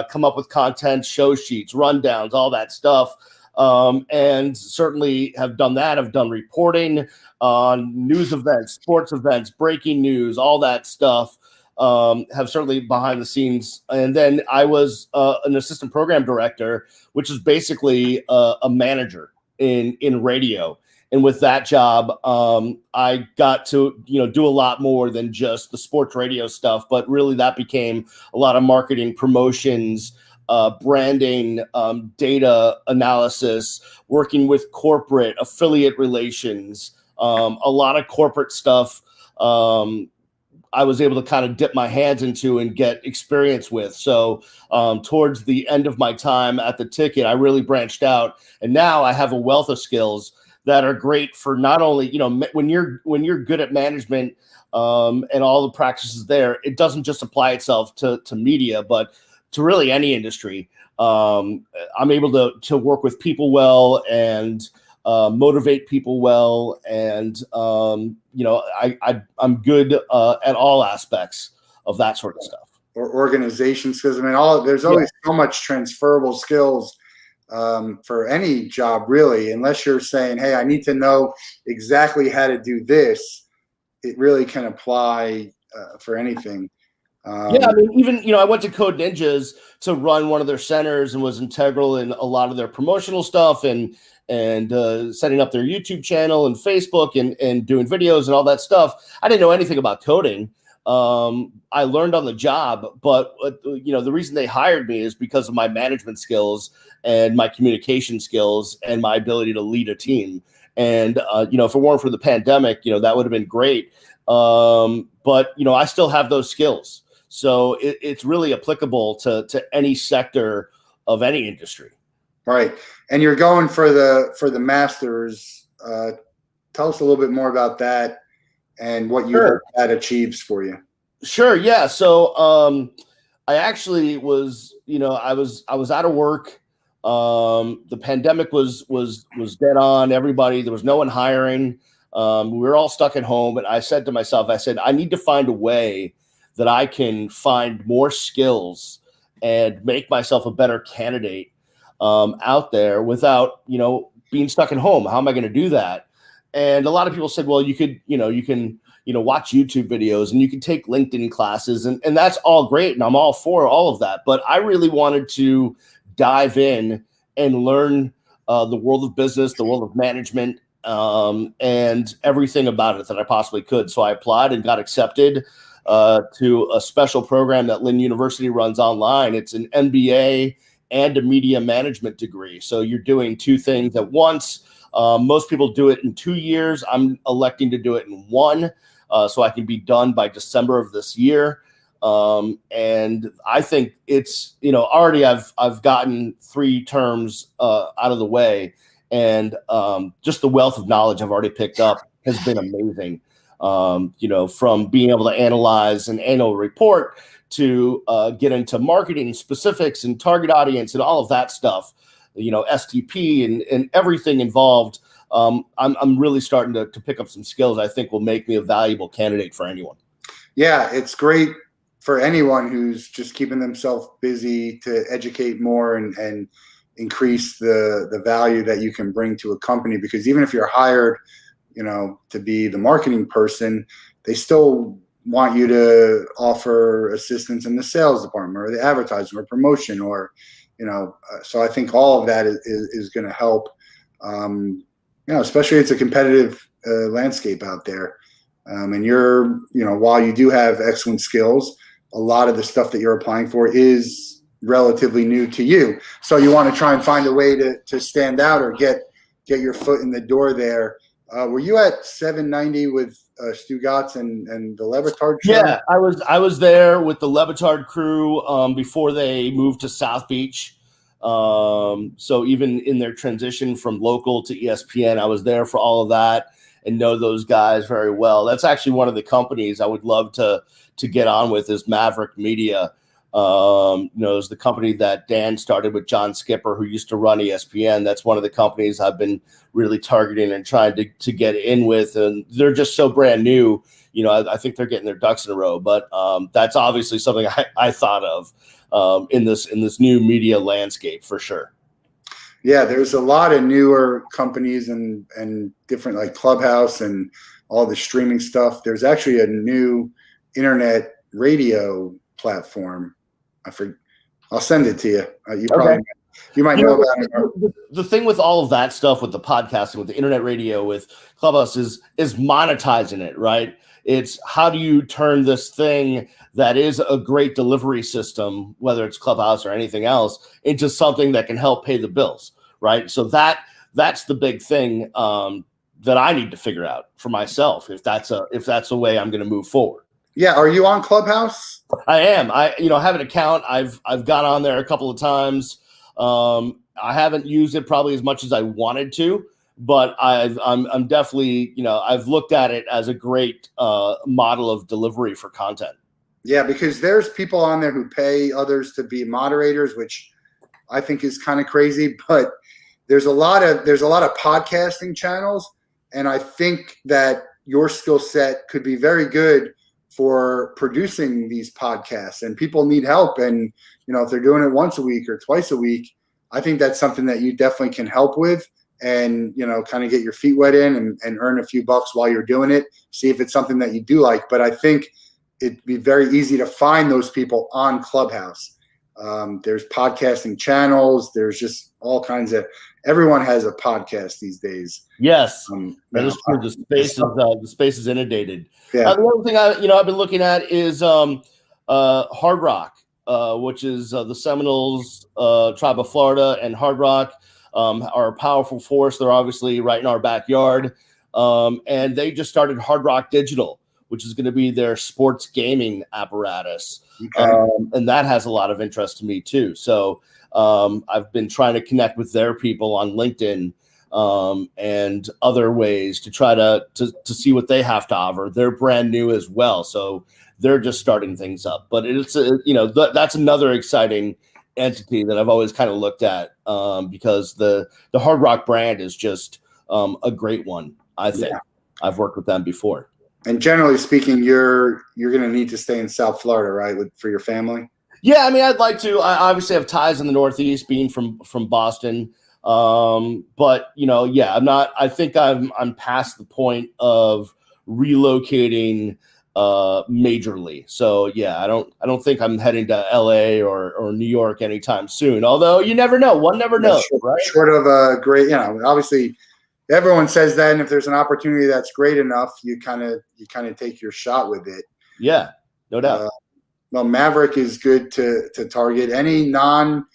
come up with content, show sheets, rundowns, all that stuff. And certainly have done that. I've done reporting on news events, sports events, breaking news, all that stuff. Have certainly behind the scenes. And then I was an assistant program director, which is basically a manager in radio. And with that job, I got to do a lot more than just the sports radio stuff, but really that became a lot of marketing, promotions, branding, data analysis, working with corporate affiliate relations, a lot of corporate stuff. I was able to kind of dip my hands into and get experience with. So towards the end of my time at the Ticket, I really branched out, and now I have a wealth of skills that are great for not only, when you're good at management and all the practices there, it doesn't just apply itself to media, but to really any industry. I'm able to work with people well and motivate people well. And, I'm good at all aspects of that sort of stuff. Or organization skills. I mean, there's always so much transferable skills for any job, really, unless you're saying, hey, I need to know exactly how to do this. It really can apply for anything. Yeah, I mean, even, I went to Code Ninjas to run one of their centers and was integral in a lot of their promotional stuff and setting up their YouTube channel and Facebook and doing videos and all that stuff. I didn't know anything about coding. I learned on the job, but the reason they hired me is because of my management skills and my communication skills and my ability to lead a team. And, if it weren't for the pandemic, that would have been great. But, I still have those skills. So it's really applicable to any sector of any industry. Right. And you're going for the Masters. Tell us a little bit more about that and what you hope that achieves for you. Sure. Yeah. So I actually was, I was out of work. The pandemic was dead on everybody. There was no one hiring. We were all stuck at home. And I said to myself, I need to find a way that I can find more skills and make myself a better candidate out there without, being stuck at home. How am I going to do that? And a lot of people said, well, you can watch YouTube videos and you can take LinkedIn classes and that's all great. And I'm all for all of that. But I really wanted to dive in and learn the world of business, the world of management, and everything about it that I possibly could. So I applied and got accepted to a special program that Lynn University runs online. It's an MBA and a media management degree. So you're doing two things at once. Most people do it in 2 years. I'm electing to do it in one. so I can be done by December of this year. And I think it's, already I've gotten 3 terms out of the way, and just the wealth of knowledge I've already picked up has been amazing. From being able to analyze an annual report to get into marketing specifics and target audience and all of that stuff, STP and everything involved. I'm really starting to pick up some skills I think will make me a valuable candidate for anyone. Yeah, it's great for anyone who's just keeping themselves busy to educate more and increase the value that you can bring to a company. Because even if you're hired, to be the marketing person, they still want you to offer assistance in the sales department or the advertising or promotion so I think all of that is going to help. Especially it's a competitive landscape out there. And you're, while you do have excellent skills, a lot of the stuff that you're applying for is relatively new to you. So you want to try and find a way to stand out or get your foot in the door there. Were you at 790 with Stu Gatz and the Le Batard show? Yeah, I was there with the Le Batard crew before they moved to South Beach. So even in their transition from local to ESPN, I was there for all of that and know those guys very well. That's actually one of the companies I would love to get on with is Maverick Media. It's the company that Dan started with John Skipper, who used to run ESPN. That's one of the companies I've been really targeting and trying to get in with. And they're just so brand new. I think they're getting their ducks in a row. But that's obviously something I thought of in this new media landscape for sure. Yeah, there's a lot of newer companies and different like Clubhouse and all the streaming stuff. There's actually a new internet radio platform. I'll send it to you. You might know about it. The thing with all of that stuff, with the podcasting, with the internet radio, with Clubhouse is monetizing it, right? It's how do you turn this thing that is a great delivery system, whether it's Clubhouse or anything else, into something that can help pay the bills, right? So that's the big thing that I need to figure out for myself if that's a way I'm going to move forward. Yeah, are you on Clubhouse? I am. I have an account. I've got on there a couple of times. I haven't used it probably as much as I wanted to, but I'm definitely, I've looked at it as a great model of delivery for content. Yeah, because there's people on there who pay others to be moderators, which I think is kind of crazy, but there's a lot of podcasting channels, and I think that your skill set could be very good for producing these podcasts, and people need help. And, if they're doing it once a week or twice a week, I think that's something that you definitely can help with and, kind of get your feet wet in and earn a few bucks while you're doing it. See if it's something that you do like. But I think it'd be very easy to find those people on Clubhouse. There's podcasting channels. There's just all kinds of, everyone has a podcast these days. Yes, that is true. The space is inundated. Yeah. The other thing I've been looking at is Hard Rock, which is the Seminoles tribe of Florida, and Hard Rock are a powerful force. They're obviously right in our backyard, and they just started Hard Rock Digital, which is going to be their sports gaming apparatus. Okay. And that has a lot of interest to me too. So I've been trying to connect with their people on LinkedIn and other ways to try to see what they have to offer. They're brand new as well, so they're just starting things up. But it's that's another exciting entity that I've always kind of looked at because the Hard Rock brand is just a great one. I think I've worked with them before. And generally speaking, you're going to need to stay in South Florida, right, for your family? Yeah, I mean, I'd like to. I obviously have ties in the Northeast, being from Boston. But I'm not. I think I'm past the point of relocating majorly. So yeah, I don't think I'm heading to LA or New York anytime soon. Although you never know. One never knows, right? Short of a great, obviously. Everyone says that, and if there's an opportunity that's great enough, you kind of take your shot with it. Yeah, no doubt. Well, Maverick is good to target any non,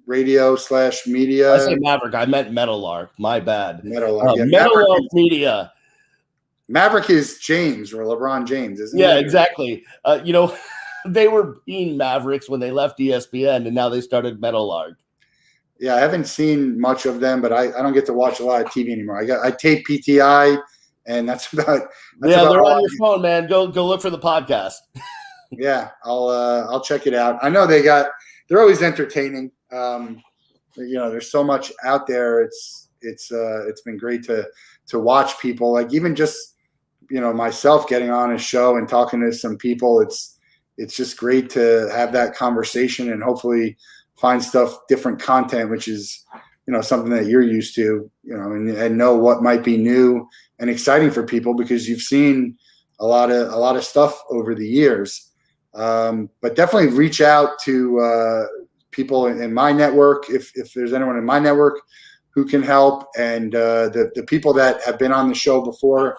radio/media. I say Maverick. I meant Meadowlark. My bad. Meadowlark. Meadowlark Media. Maverick is James or LeBron James, isn't Yeah, it? exactly. You know, they were being Mavericks when they left ESPN, and now they started Meadowlark. Yeah, I haven't seen much of them, but I don't get to watch a lot of TV anymore. I tape PTI, and that's about. That's Yeah, about they're all on I your do. phone, man. Go look for the podcast. Yeah, I'll check it out. I know they're always entertaining. You know, there's so much out there. It's been great to watch people, like even just, you know, myself getting on a show and talking to some people. It's just great to have that conversation and hopefully find different content, which is, you know, something that you're used to, you know, and know what might be new and exciting for people because you've seen a lot of stuff over the years. But definitely reach out to people in my network if there's anyone in my network who can help, and the people that have been on the show before,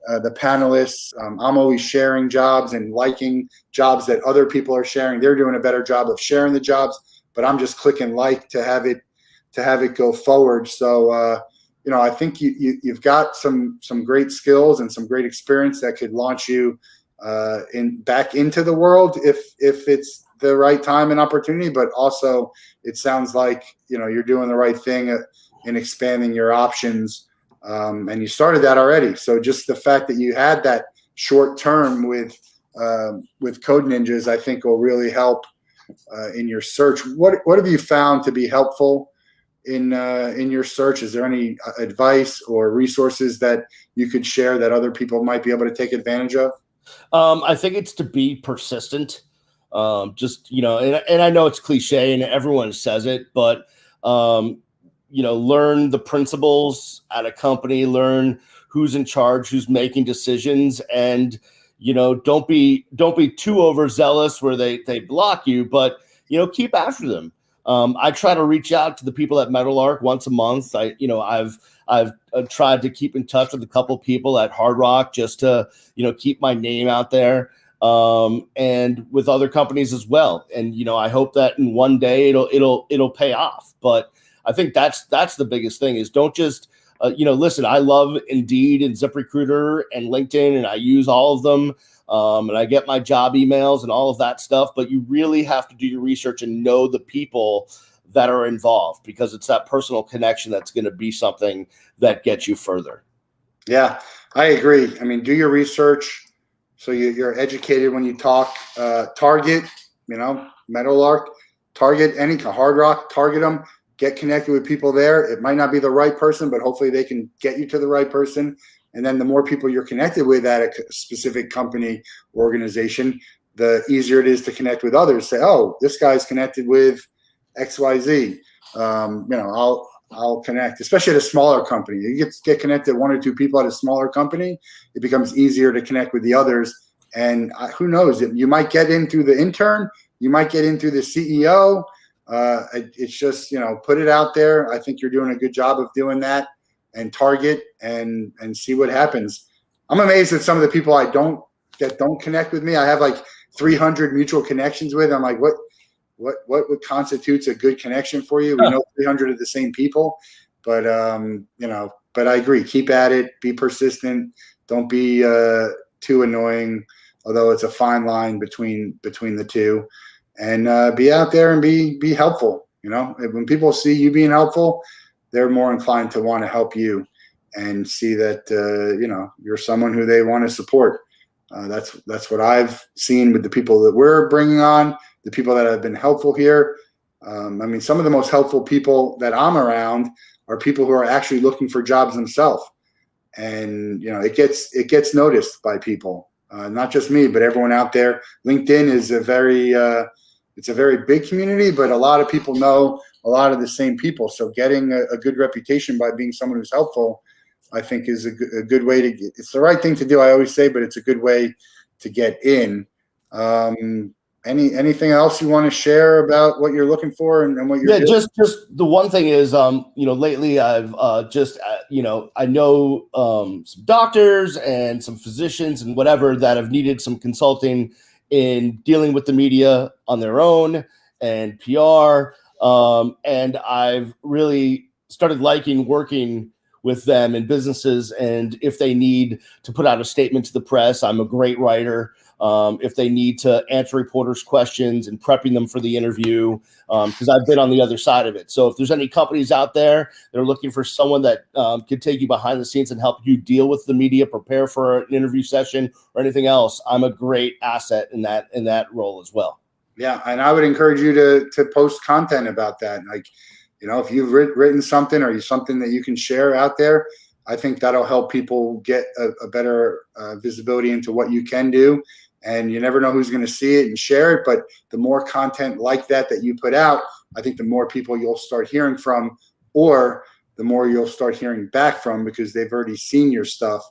the panelists. I'm always sharing jobs and liking jobs that other people are sharing. They're doing a better job of sharing the jobs, but I'm just clicking like to have it go forward. So you know, I think you've got some great skills and some great experience that could launch you back into the world if it's the right time and opportunity. But also, it sounds like, you know, you're doing the right thing in expanding your options, and you started that already. So just the fact that you had that short term with Code Ninjas, I think will really help in your search. What have you found to be helpful in your search? Is there any advice or resources that you could share that other people might be able to take advantage of? I think it's to be persistent. Just, you know, and I know it's cliche and everyone says it, but you know, learn the principles at a company, learn who's in charge, who's making decisions, and, you know, don't be too overzealous where they block you, but, you know, keep after them. I try to reach out to the people at Meadowlark once a month. I've tried to keep in touch with a couple people at Hard Rock just to, you know, keep my name out there, and with other companies as well. And, you know, I hope that in one day it'll pay off. But I think that's the biggest thing is don't just, you know, listen, I love Indeed and ZipRecruiter and LinkedIn, and I use all of them. And I get my job emails and all of that stuff, but you really have to do your research and know the people that are involved, because it's that personal connection that's going to be something that gets you further. Yeah, I agree. I mean, do your research so you're educated when you talk. Target, you know, Meadowlark, target any Hard Rock, target them, get connected with people there. It might not be the right person, but hopefully they can get you to the right person. And then the more people you're connected with at a specific company or organization, the easier it is to connect with others. Say, oh, this guy's connected with XYZ. You know, I'll connect, especially at a smaller company. You get connected one or two people at a smaller company, it becomes easier to connect with the others. And who knows? You might get in through the intern. You might get in through the CEO. It's just, you know, put it out there. I think you're doing a good job of doing that, and target and see what happens. I'm amazed at some of the people that don't connect with me. I have like 300 mutual connections with. I'm like, what constitutes a good connection for you? We know 300 of the same people, but you know, but I agree. Keep at it. Be persistent. Don't be too annoying, although it's a fine line between the two. And be out there and be helpful. You know, when people see you being helpful, they're more inclined to want to help you and see that you know, you're someone who they want to support. That's what I've seen with the people that we're bringing on, the people that have been helpful here. I mean, some of the most helpful people that I'm around are people who are actually looking for jobs themselves, and you know, it gets noticed by people, not just me, but everyone out there. LinkedIn is it's a very big community, but a lot of people know a lot of the same people. So getting a good reputation by being someone who's helpful, I think, is a good way to get. It's the right thing to do, I always say, but it's a good way to get in. Anything else you want to share about what you're looking for and what you're doing? Just the one thing is, you know, lately I've you know, I know some doctors and some physicians and whatever that have needed some consulting in dealing with the media on their own and PR. And I've really started liking working with them in businesses. And if they need to put out a statement to the press, I'm a great writer. If they need to answer reporters' questions and prepping them for the interview, because I've been on the other side of it. So if there's any companies out there that are looking for someone that could take you behind the scenes and help you deal with the media, prepare for an interview session or anything else, I'm a great asset in that role as well. Yeah, and I would encourage you to post content about that. Like, if you've written something or something that you can share out there, I think that'll help people get a better visibility into what you can do. And you never know who's going to see it and share it. But the more content like that you put out, I think the more people you'll start hearing from, or the more you'll start hearing back from, because they've already seen your stuff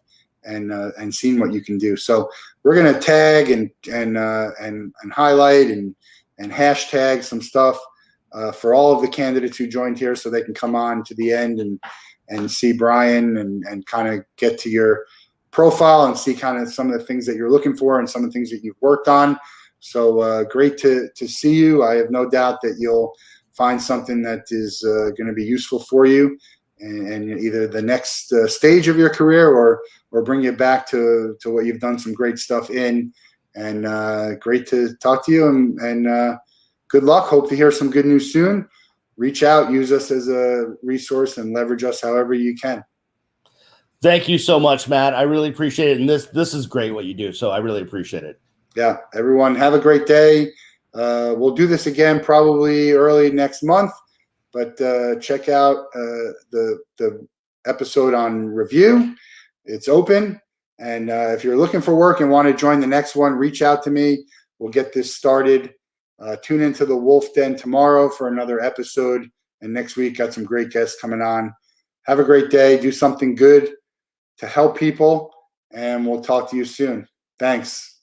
and seen what you can do. So we're going to tag and highlight and hashtag some stuff for all of the candidates who joined here, so they can come on to the end and see Brian and kind of get to your profile and see kind of some of the things that you're looking for and some of the things that you've worked on. So great to see you. I have no doubt that you'll find something that is going to be useful for you and either the next stage of your career or bring you back to what you've done some great stuff in. And great to talk to you and good luck. Hope to hear some good news soon. Reach out, use us as a resource, and leverage us however you can. Thank you so much, Matt. I really appreciate it. And this is great what you do. So I really appreciate it. Yeah. Everyone have a great day. We'll do this again probably early next month, but check out the episode on review. It's open. And if you're looking for work and want to join the next one, reach out to me. We'll get this started. Tune into the Wolf Den tomorrow for another episode. And next week, got some great guests coming on. Have a great day. Do something good to help people. And we'll talk to you soon. Thanks.